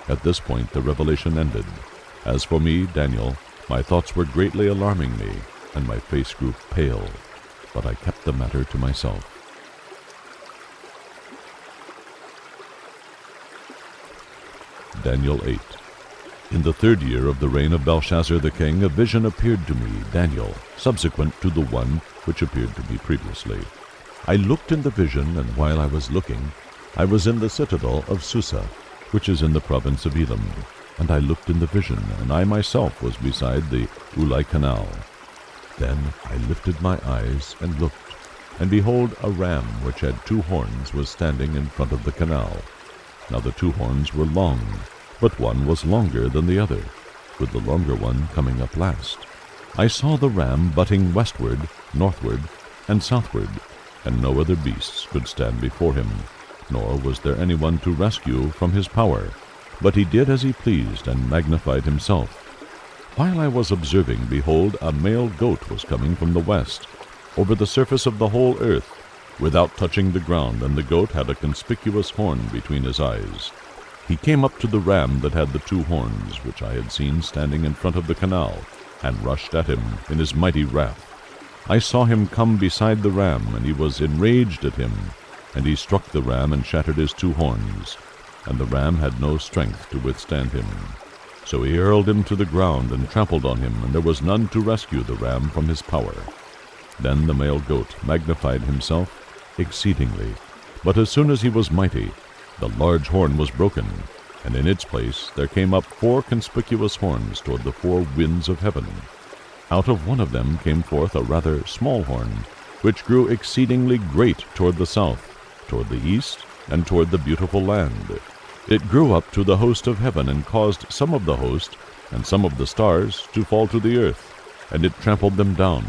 At this point the revelation ended. As for me, Daniel, my thoughts were greatly alarming me, and my face grew pale, but I kept the matter to myself. Daniel 8. In the 3rd year of the reign of Belshazzar the king, a vision appeared to me, Daniel, subsequent to the one which appeared to me previously. I looked in the vision, and while I was looking, I was in the citadel of Susa, which is in the province of Elam. And I looked in the vision, and I myself was beside the Ulai canal. Then I lifted my eyes and looked, and behold, a ram which had 2 horns was standing in front of the canal. Now the 2 horns were long, but one was longer than the other, with the longer one coming up last. I saw the ram butting westward, northward, and southward, and no other beasts could stand before him, nor was there anyone to rescue from his power. But he did as he pleased, and magnified himself. While I was observing, behold, a male goat was coming from the west, over the surface of the whole earth, without touching the ground, and the goat had a conspicuous horn between his eyes. He came up to the ram that had the 2 horns, which I had seen standing in front of the canal, and rushed at him in his mighty wrath. I saw him come beside the ram, and he was enraged at him, and he struck the ram and shattered his 2 horns, and the ram had no strength to withstand him. So he hurled him to the ground and trampled on him, and there was none to rescue the ram from his power. Then the male goat magnified himself exceedingly, but as soon as he was mighty, the large horn was broken, and in its place there came up 4 conspicuous horns toward the 4 winds of heaven. Out of one of them came forth a rather small horn, which grew exceedingly great toward the south, toward the east, and toward the beautiful land. It grew up to the host of heaven, and caused some of the host and some of the stars to fall to the earth, and it trampled them down.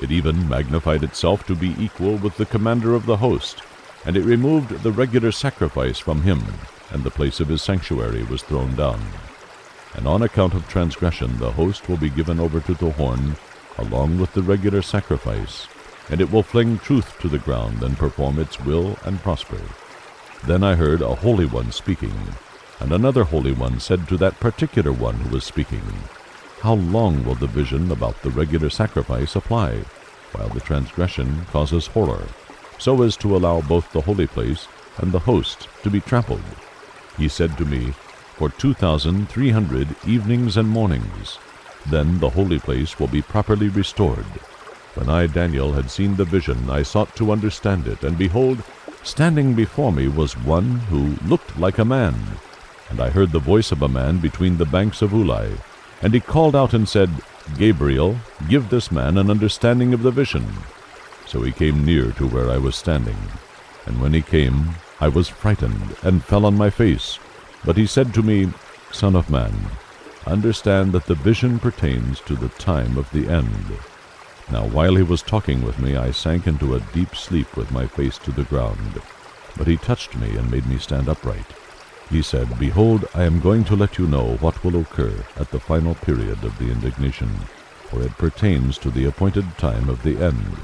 It even magnified itself to be equal with the commander of the host, and it removed the regular sacrifice from him, and the place of his sanctuary was thrown down. And on account of transgression the host will be given over to the horn, along with the regular sacrifice, and it will fling truth to the ground, and perform its will, and prosper. Then I heard a holy one speaking, and another holy one said to that particular one who was speaking, How long will the vision about the regular sacrifice apply, while the transgression causes horror, so as to allow both the holy place and the host to be trampled? He said to me, For 2,300 evenings and mornings, then the holy place will be properly restored. When I, Daniel, had seen the vision, I sought to understand it, and behold, standing before me was one who looked like a man. And I heard the voice of a man between the banks of Ulai. And he called out and said, Gabriel, give this man an understanding of the vision. So he came near to where I was standing. And when he came, I was frightened, and fell on my face. But he said to me, Son of man, understand that the vision pertains to the time of the end. Now while he was talking with me, I sank into a deep sleep with my face to the ground. But he touched me and made me stand upright. He said, Behold, I am going to let you know what will occur at the final period of the indignation, for it pertains to the appointed time of the end.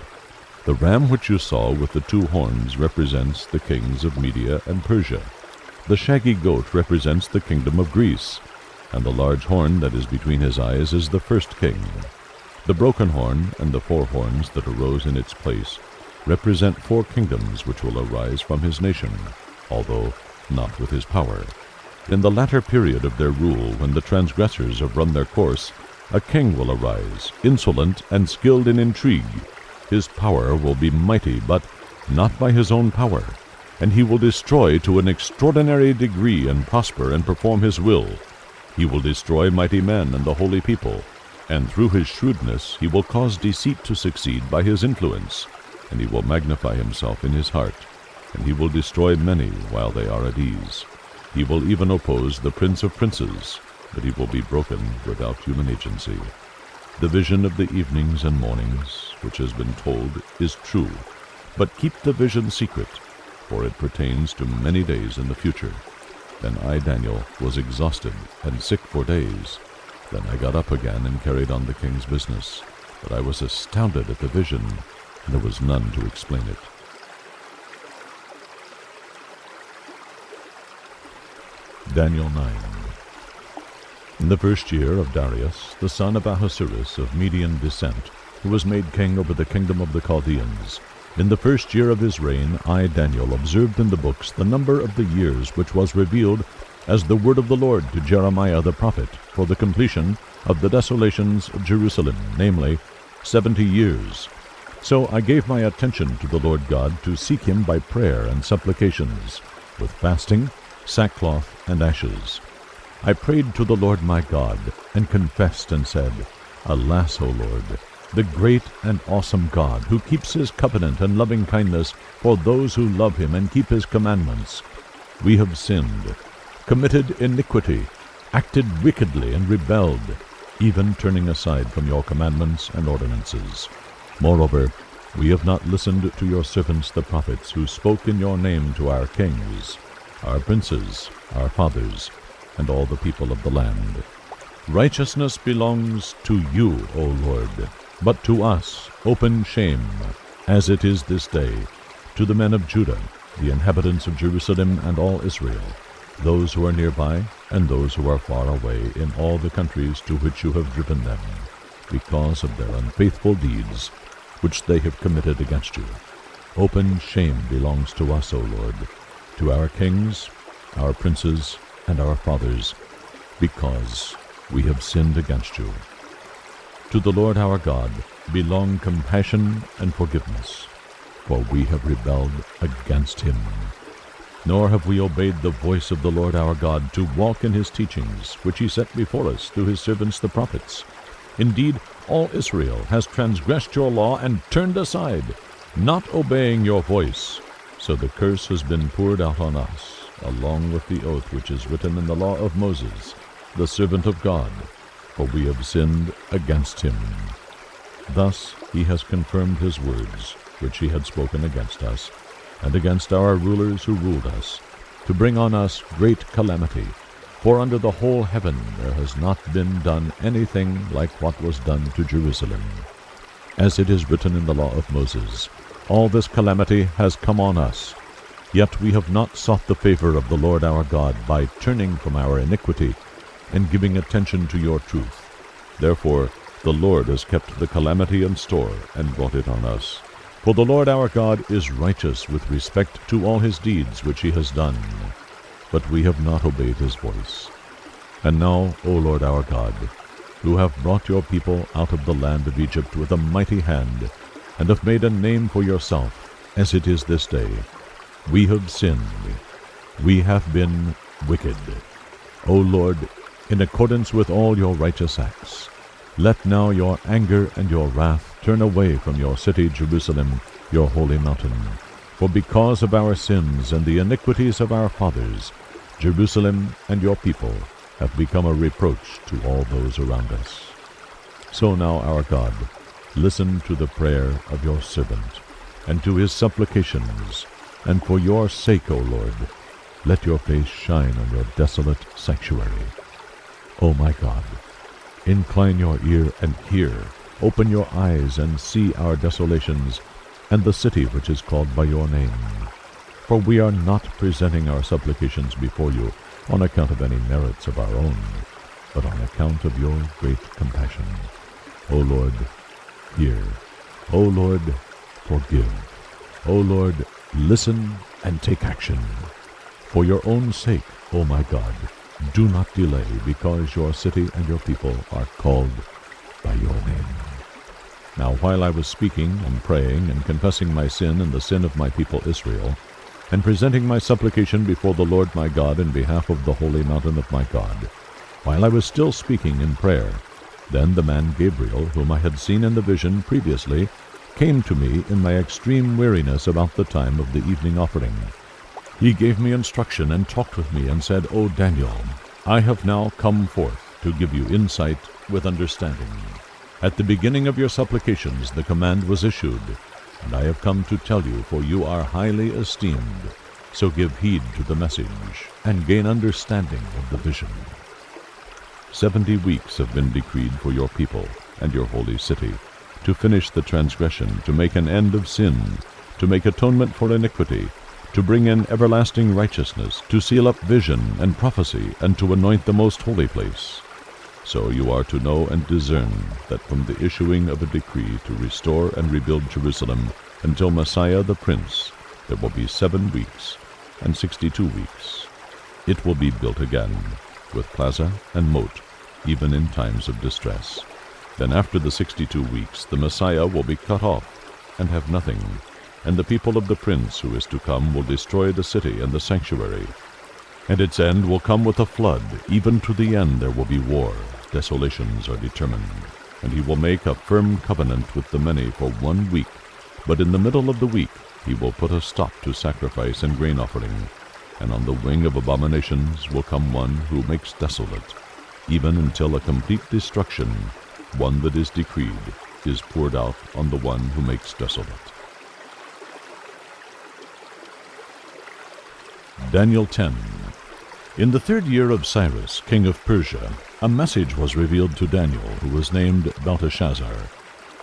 The ram which you saw with the two horns represents the kings of Media and Persia. The shaggy goat represents the kingdom of Greece, and the large horn that is between his eyes is the first king. The broken horn and the 4 horns that arose in its place represent 4 kingdoms which will arise from his nation, although not with his power. In the latter period of their rule, when the transgressors have run their course, a king will arise, insolent and skilled in intrigue. His power will be mighty, but not by his own power, and he will destroy to an extraordinary degree, and prosper and perform his will. He will destroy mighty men and the holy people, and through his shrewdness he will cause deceit to succeed by his influence, and he will magnify himself in his heart, and he will destroy many while they are at ease. He will even oppose the prince of princes, but he will be broken without human agency. The vision of the evenings and mornings, which has been told, is true, but keep the vision secret, for it pertains to many days in the future. Then I, Daniel, was exhausted and sick for days. Then I got up again and carried on the king's business, but I was astounded at the vision, and there was none to explain it. Daniel 9. In the first year of Darius, the son of Ahasuerus of Median descent, who was made king over the kingdom of the Chaldeans, in the first year of his reign, I, Daniel, observed in the books the number of the years which was revealed as the word of the Lord to Jeremiah the prophet, for the completion of the desolations of Jerusalem, namely 70 years. So I gave my attention to the Lord God to seek him by prayer and supplications, with fasting, sackcloth, and ashes. I prayed to the Lord my God, and confessed and said, Alas, O Lord, the great and awesome God, who keeps his covenant and loving kindness for those who love him and keep his commandments, we have sinned, committed iniquity, acted wickedly, and rebelled, even turning aside from your commandments and ordinances. Moreover, we have not listened to your servants the prophets, who spoke in your name to our kings, our princes, our fathers, and all the people of the land. Righteousness belongs to you, O Lord, but to us open shame, as it is this day, to the men of Judah, the inhabitants of Jerusalem and all Israel, those who are nearby and those who are far away in all the countries to which you have driven them, because of their unfaithful deeds which they have committed against you. Open shame belongs to us, O Lord, to our kings, our princes, and our fathers, because we have sinned against you. To the Lord our God belong compassion and forgiveness, for we have rebelled against him. Nor have we obeyed the voice of the Lord our God to walk in his teachings, which he set before us through his servants the prophets. Indeed, all Israel has transgressed your law and turned aside, not obeying your voice. So the curse has been poured out on us, along with the oath which is written in the law of Moses, the servant of God, for we have sinned against him. Thus he has confirmed his words, which he had spoken against us, and against our rulers who ruled us, to bring on us great calamity. For under the whole heaven there has not been done anything like what was done to Jerusalem. As it is written in the law of Moses, all this calamity has come on us. Yet we have not sought the favor of the Lord our God by turning from our iniquity and giving attention to your truth. Therefore the Lord has kept the calamity in store and brought it on us. For the Lord our God is righteous with respect to all his deeds which he has done. But we have not obeyed his voice. And now, O Lord our God, who have brought your people out of the land of Egypt with a mighty hand, and have made a name for yourself, as it is this day, we have sinned, we have been wicked. O Lord, in accordance with all your righteous acts, let now your anger and your wrath turn away from your city Jerusalem, your holy mountain. For because of our sins and the iniquities of our fathers, Jerusalem and your people have become a reproach to all those around us. So now, our God, listen to the prayer of your servant, and to his supplications, and for your sake, O Lord, let your face shine on your desolate sanctuary. O my God, incline your ear and hear, open your eyes and see our desolations, and the city which is called by your name. For we are not presenting our supplications before you on account of any merits of our own, but on account of your great compassion. O Lord, hear. O Lord, forgive. O Lord, listen and take action. For your own sake, O my God, do not delay, because your city and your people are called by your name. Now while I was speaking and praying and confessing my sin and the sin of my people Israel, and presenting my supplication before the Lord my God in behalf of the holy mountain of my God, while I was still speaking in prayer, then the man Gabriel, whom I had seen in the vision previously, came to me in my extreme weariness about the time of the evening offering. He gave me instruction and talked with me and said, O Daniel, I have now come forth to give you insight with understanding. At the beginning of your supplications the command was issued, and I have come to tell you, for you are highly esteemed. So give heed to the message, and gain understanding of the vision. 70 weeks have been decreed for your people and your holy city, to finish the transgression, to make an end of sin, to make atonement for iniquity, to bring in everlasting righteousness, to seal up vision and prophecy, and to anoint the most holy place. So you are to know and discern that from the issuing of a decree to restore and rebuild Jerusalem until Messiah the Prince, there will be 7 weeks and 62 weeks. It will be built again, with plaza and moat, even in times of distress. Then after the 62 weeks the Messiah will be cut off and have nothing, and the people of the Prince who is to come will destroy the city and the sanctuary. And its end will come with a flood, even to the end there will be war. Desolations are determined, and he will make a firm covenant with the many for 1 week, but in the middle of the week he will put a stop to sacrifice and grain offering, and on the wing of abominations will come one who makes desolate, even until a complete destruction, one that is decreed, is poured out on the one who makes desolate. Daniel 10. In the 3rd year of Cyrus, king of Persia, a message was revealed to Daniel, who was named Belteshazzar.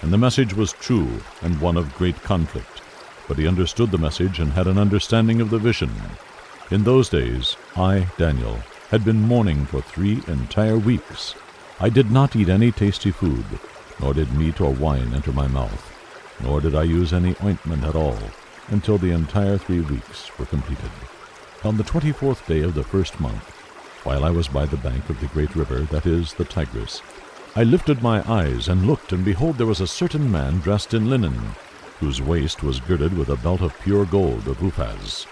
And the message was true, and one of great conflict. But he understood the message, and had an understanding of the vision. In those days, I, Daniel, had been mourning for 3 entire weeks. I did not eat any tasty food, nor did meat or wine enter my mouth, nor did I use any ointment at all, until the entire 3 weeks were completed. On the 24th day of the 1st month, while I was by the bank of the great river, that is, the Tigris, I lifted my eyes and looked, and behold, there was a certain man dressed in linen, whose waist was girded with a belt of pure gold of Uphaz.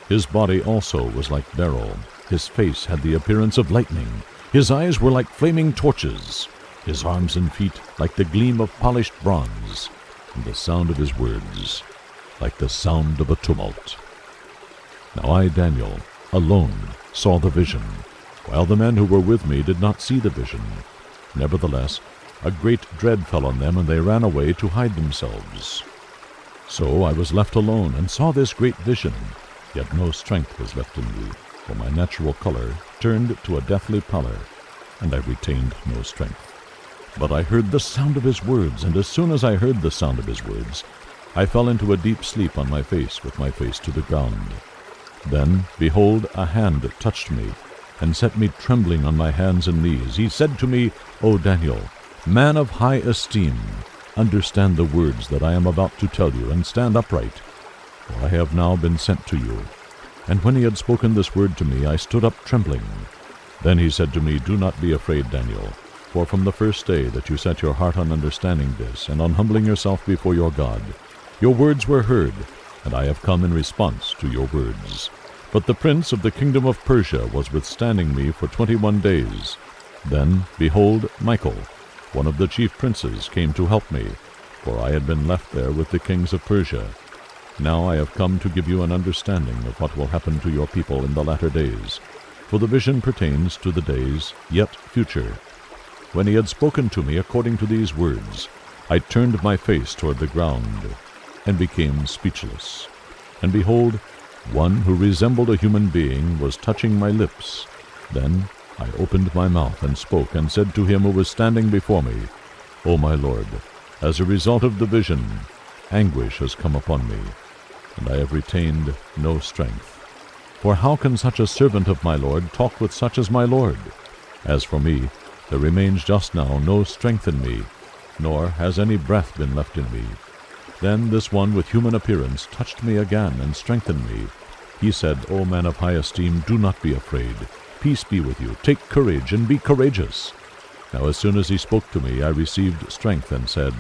His body also was like beryl, his face had the appearance of lightning, his eyes were like flaming torches. his arms and feet like the gleam of polished bronze, and the sound of his words like the sound of a tumult. Now I, Daniel, alone saw the vision, while the men who were with me did not see the vision. Nevertheless, a great dread fell on them, and they ran away to hide themselves. So I was left alone, and saw this great vision, yet no strength was left in me, for my natural color turned to a deathly pallor, and I retained no strength. But I heard the sound of his words, and as soon as I heard the sound of his words, I fell into a deep sleep on my face, with my face to the ground. Then, behold, a hand touched me, and set me trembling on my hands and knees. He said to me, O Daniel, man of high esteem, understand the words that I am about to tell you, and stand upright, for I have now been sent to you. And when he had spoken this word to me, I stood up trembling. Then he said to me, Do not be afraid, Daniel, for from the first day that you set your heart on understanding this, and on humbling yourself before your God, your words were heard, and I have come in response to your words. But the prince of the kingdom of Persia was withstanding me for 21 days. Then, behold, Michael, one of the chief princes, came to help me, for I had been left there with the kings of Persia. Now I have come to give you an understanding of what will happen to your people in the latter days, for the vision pertains to the days yet future. When he had spoken to me according to these words, I turned my face toward the ground, and became speechless. And behold, one who resembled a human being was touching my lips. Then I opened my mouth and spoke, and said to him who was standing before me, O my Lord, as a result of the vision, anguish has come upon me, and I have retained no strength. For how can such a servant of my Lord talk with such as my Lord? As for me, there remains just now no strength in me, nor has any breath been left in me. Then this one with human appearance touched me again and strengthened me. He said, O man of high esteem, do not be afraid. Peace be with you. Take courage and be courageous. Now as soon as he spoke to me, I received strength and said,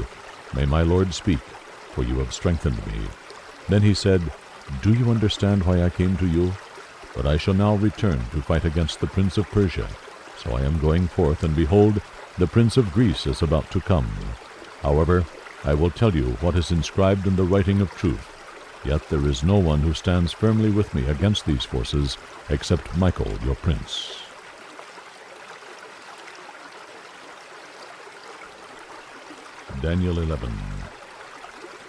May my Lord speak, for you have strengthened me. Then he said, Do you understand why I came to you? But I shall now return to fight against the prince of Persia. So I am going forth, and behold, the prince of Greece is about to come. However, I will tell you what is inscribed in the writing of truth. Yet there is no one who stands firmly with me against these forces, except Michael, your prince. Daniel 11.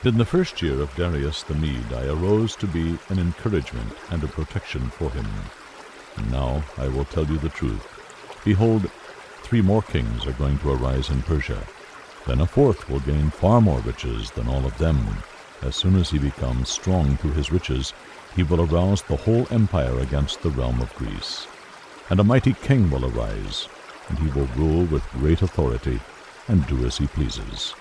In the first year of Darius the Mede, I arose to be an encouragement and a protection for him. And now I will tell you the truth. Behold, 3 more kings are going to arise in Persia. Then a 4th will gain far more riches than all of them. As soon as he becomes strong through his riches, he will arouse the whole empire against the realm of Greece. And a mighty king will arise, and he will rule with great authority, and do as he pleases.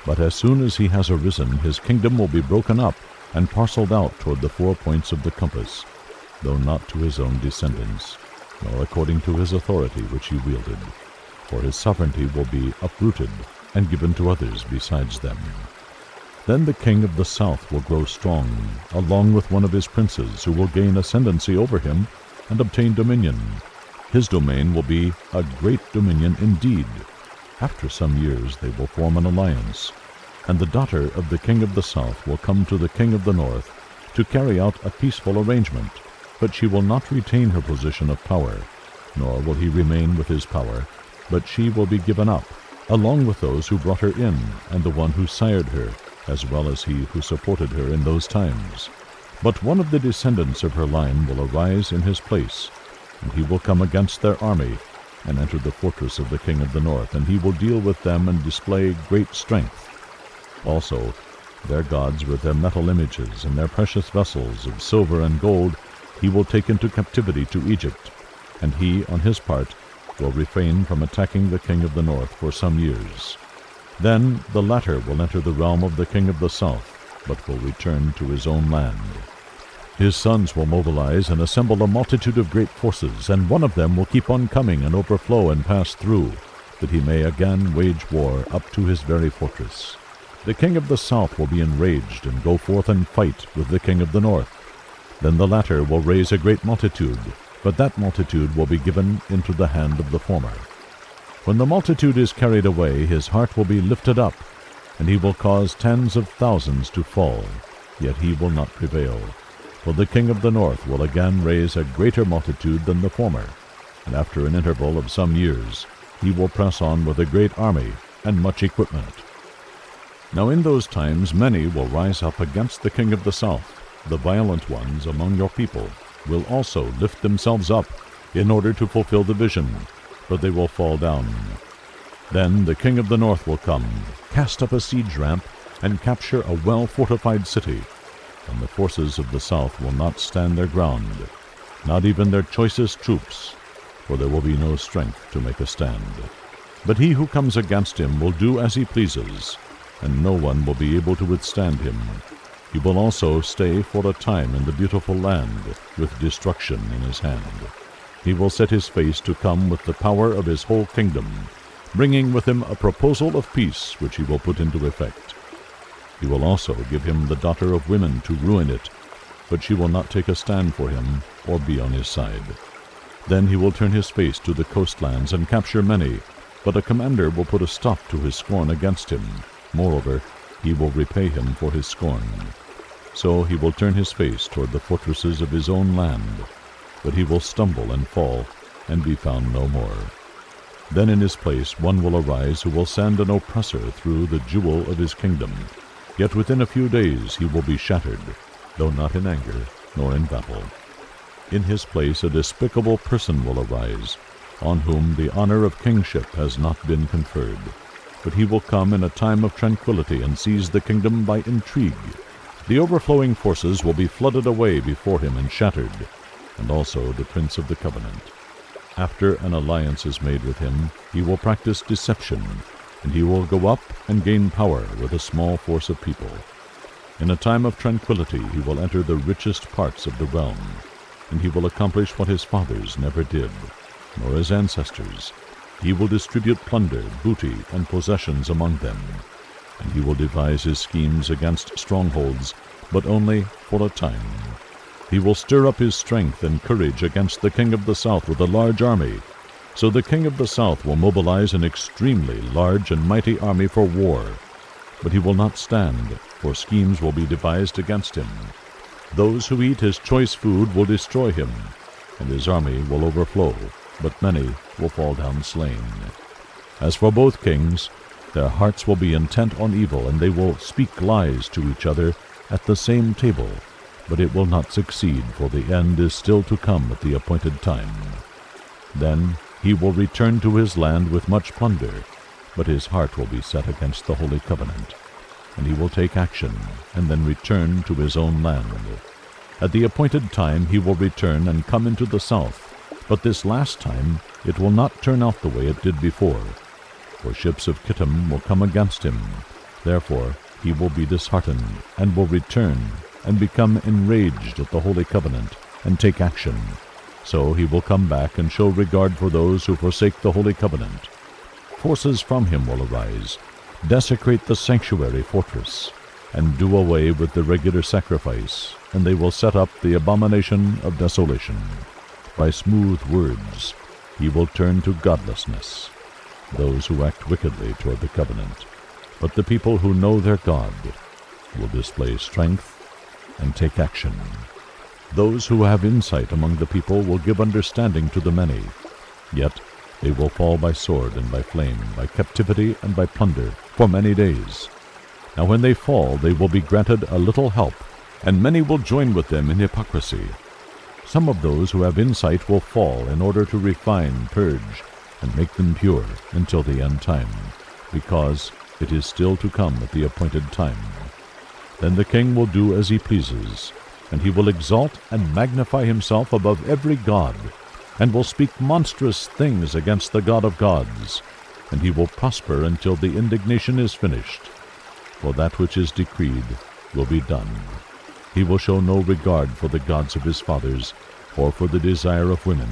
But as soon as he has arisen, his kingdom will be broken up and parceled out toward the 4 points of the compass, though not to his own descendants, nor according to his authority which he wielded. For his sovereignty will be uprooted and given to others besides them. Then the king of the south will grow strong, along with one of his princes, who will gain ascendancy over him and obtain dominion. His domain will be a great dominion indeed. After some years they will form an alliance, and the daughter of the king of the south will come to the king of the north to carry out a peaceful arrangement, but she will not retain her position of power, nor will he remain with his power, but she will be given up, along with those who brought her in, and the one who sired her, as well as he who supported her in those times. But one of the descendants of her line will arise in his place, and he will come against their army, and enter the fortress of the king of the north, and he will deal with them and display great strength. Also, their gods with their metal images and their precious vessels of silver and gold he will take into captivity to Egypt, and he, on his part, will refrain from attacking the king of the north for some years. Then the latter will enter the realm of the king of the south, but will return to his own land. His sons will mobilize and assemble a multitude of great forces, and one of them will keep on coming and overflow and pass through, that he may again wage war up to his very fortress. The king of the south will be enraged and go forth and fight with the king of the north. Then the latter will raise a great multitude, but that multitude will be given into the hand of the former. When the multitude is carried away, his heart will be lifted up, and he will cause tens of thousands to fall, yet he will not prevail. For the king of the north will again raise a greater multitude than the former, and after an interval of some years he will press on with a great army and much equipment. Now in those times many will rise up against the king of the south. The violent ones among your people will also lift themselves up in order to fulfill the vision, but they will fall down. Then the king of the north will come, cast up a siege ramp, and capture a well-fortified city, and the forces of the south will not stand their ground, not even their choicest troops, for there will be no strength to make a stand. But he who comes against him will do as he pleases, and no one will be able to withstand him. He will also stay for a time in the beautiful land, with destruction in his hand. He will set his face to come with the power of his whole kingdom, bringing with him a proposal of peace which he will put into effect. He will also give him the daughter of women to ruin it, but she will not take a stand for him or be on his side. Then he will turn his face to the coastlands and capture many, but a commander will put a stop to his scorn against him. Moreover, he will repay him for his scorn. So he will turn his face toward the fortresses of his own land, but he will stumble and fall, and be found no more. Then in his place one will arise who will send an oppressor through the jewel of his kingdom. Yet within a few days he will be shattered, though not in anger, nor in battle. In his place a despicable person will arise, on whom the honor of kingship has not been conferred. But he will come in a time of tranquility and seize the kingdom by intrigue. The overflowing forces will be flooded away before him and shattered, and also the prince of the covenant. After an alliance is made with him, he will practice deception, and he will go up and gain power with a small force of people. In a time of tranquility he will enter the richest parts of the realm, and he will accomplish what his fathers never did, nor his ancestors. He will distribute plunder, booty, and possessions among them, and he will devise his schemes against strongholds, but only for a time. He will stir up his strength and courage against the king of the south with a large army. So the king of the south will mobilize an extremely large and mighty army for war. But he will not stand, for schemes will be devised against him. Those who eat his choice food will destroy him, and his army will overflow, but many will fall down slain. As for both kings, their hearts will be intent on evil, and they will speak lies to each other at the same table. But it will not succeed, for the end is still to come at the appointed time. Then he will return to his land with much plunder, but his heart will be set against the Holy Covenant, and he will take action, and then return to his own land. At the appointed time he will return and come into the south, but this last time it will not turn out the way it did before, for ships of Kittim will come against him. Therefore he will be disheartened, and will return, and become enraged at the Holy Covenant, and take action. So he will come back and show regard for those who forsake the Holy Covenant. Forces from him will arise, desecrate the sanctuary fortress, and do away with the regular sacrifice, and they will set up the abomination of desolation. By smooth words he will turn to godlessness those who act wickedly toward the covenant. But the people who know their God will display strength and take action. Those who have insight among the people will give understanding to the many. Yet they will fall by sword and by flame, by captivity and by plunder, for many days. Now when they fall, they will be granted a little help, and many will join with them in hypocrisy. Some of those who have insight will fall in order to refine, purge, and make them pure until the end time, because it is still to come at the appointed time. Then the king will do as he pleases, and he will exalt and magnify himself above every god, and will speak monstrous things against the God of gods, and he will prosper until the indignation is finished, for that which is decreed will be done. He will show no regard for the gods of his fathers, or for the desire of women,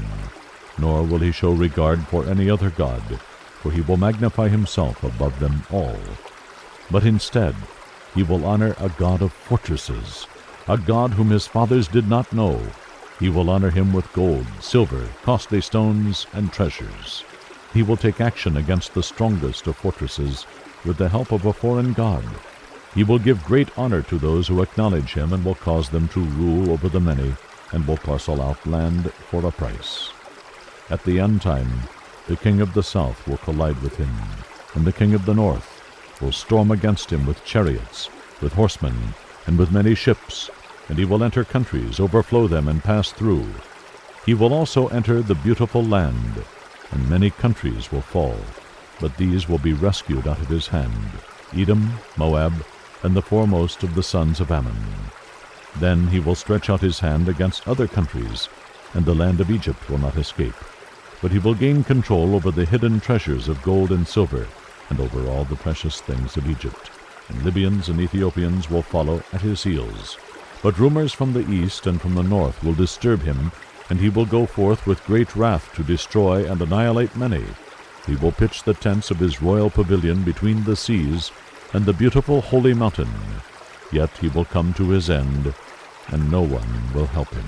nor will he show regard for any other god, for he will magnify himself above them all. But instead he will honor a God of fortresses, a God whom his fathers did not know. He will honor him with gold, silver, costly stones, and treasures. He will take action against the strongest of fortresses with the help of a foreign god. He will give great honor to those who acknowledge him, and will cause them to rule over the many, and will parcel out land for a price. At the end time, the king of the south will collide with him, and the king of the north will storm against him with chariots, with horsemen, and with many ships, and he will enter countries, overflow them, and pass through. He will also enter the beautiful land, and many countries will fall, but these will be rescued out of his hand, Edom, Moab, and the foremost of the sons of Ammon. Then he will stretch out his hand against other countries, and the land of Egypt will not escape. But he will gain control over the hidden treasures of gold and silver, and over all the precious things of Egypt. And Libyans and Ethiopians will follow at his heels. But rumors from the east and from the north will disturb him, and he will go forth with great wrath to destroy and annihilate many. He will pitch the tents of his royal pavilion between the seas and the beautiful holy mountain. Yet he will come to his end, and no one will help him.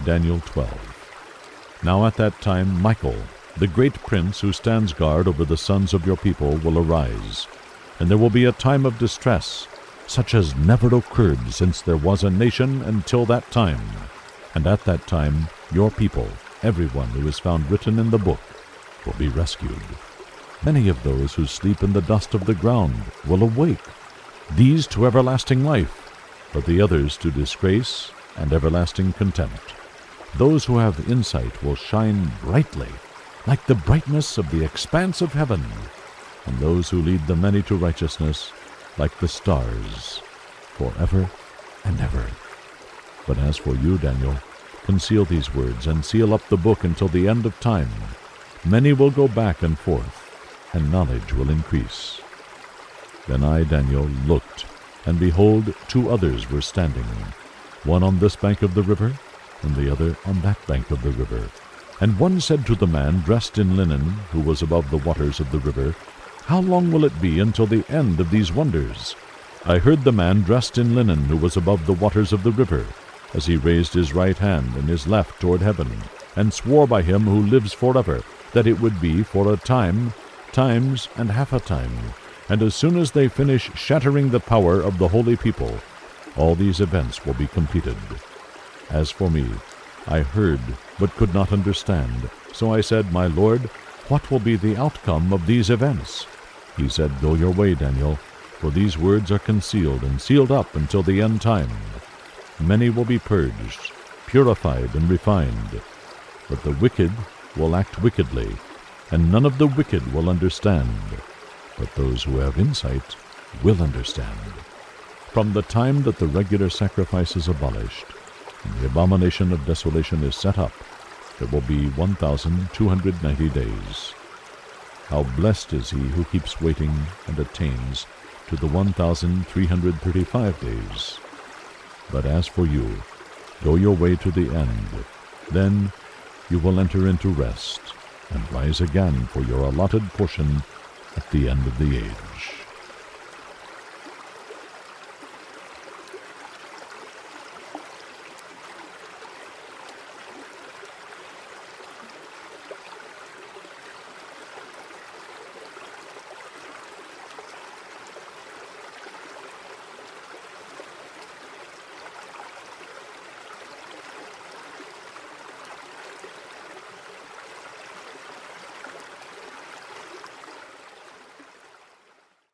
Daniel 12. Now at that time Michael, the great prince who stands guard over the sons of your people, will arise, and there will be a time of distress, such as never occurred since there was a nation until that time. And at that time your people, everyone who is found written in the book, will be rescued. Many of those who sleep in the dust of the ground will awake, these to everlasting life, but the others to disgrace and everlasting contempt. Those who have insight will shine brightly, like the brightness of the expanse of heaven, and those who lead the many to righteousness, like the stars, forever and ever. But as for you, Daniel, conceal these words, and seal up the book until the end of time. Many will go back and forth, and knowledge will increase. Then I, Daniel, looked, and behold, two others were standing, one on this bank of the river, and the other on that bank of the river. And one said to the man dressed in linen, who was above the waters of the river, How long will it be until the end of these wonders? I heard the man dressed in linen, who was above the waters of the river, as he raised his right hand and his left toward heaven, and swore by him who lives forever, that it would be for a time, times, and half a time. And as soon as they finish shattering the power of the holy people, all these events will be completed. As for me, I heard, but could not understand. So I said, My Lord, what will be the outcome of these events? He said, Go your way, Daniel, for these words are concealed and sealed up until the end time. Many will be purged, purified, and refined. But the wicked will act wickedly, and none of the wicked will understand. But those who have insight will understand. From the time that the regular sacrifice is abolished, and the abomination of desolation is set up, there will be 1,290 days. How blessed is he who keeps waiting and attains to the 1,335 days. But as for you, go your way to the end. Then you will enter into rest, and rise again for your allotted portion at the end of the age.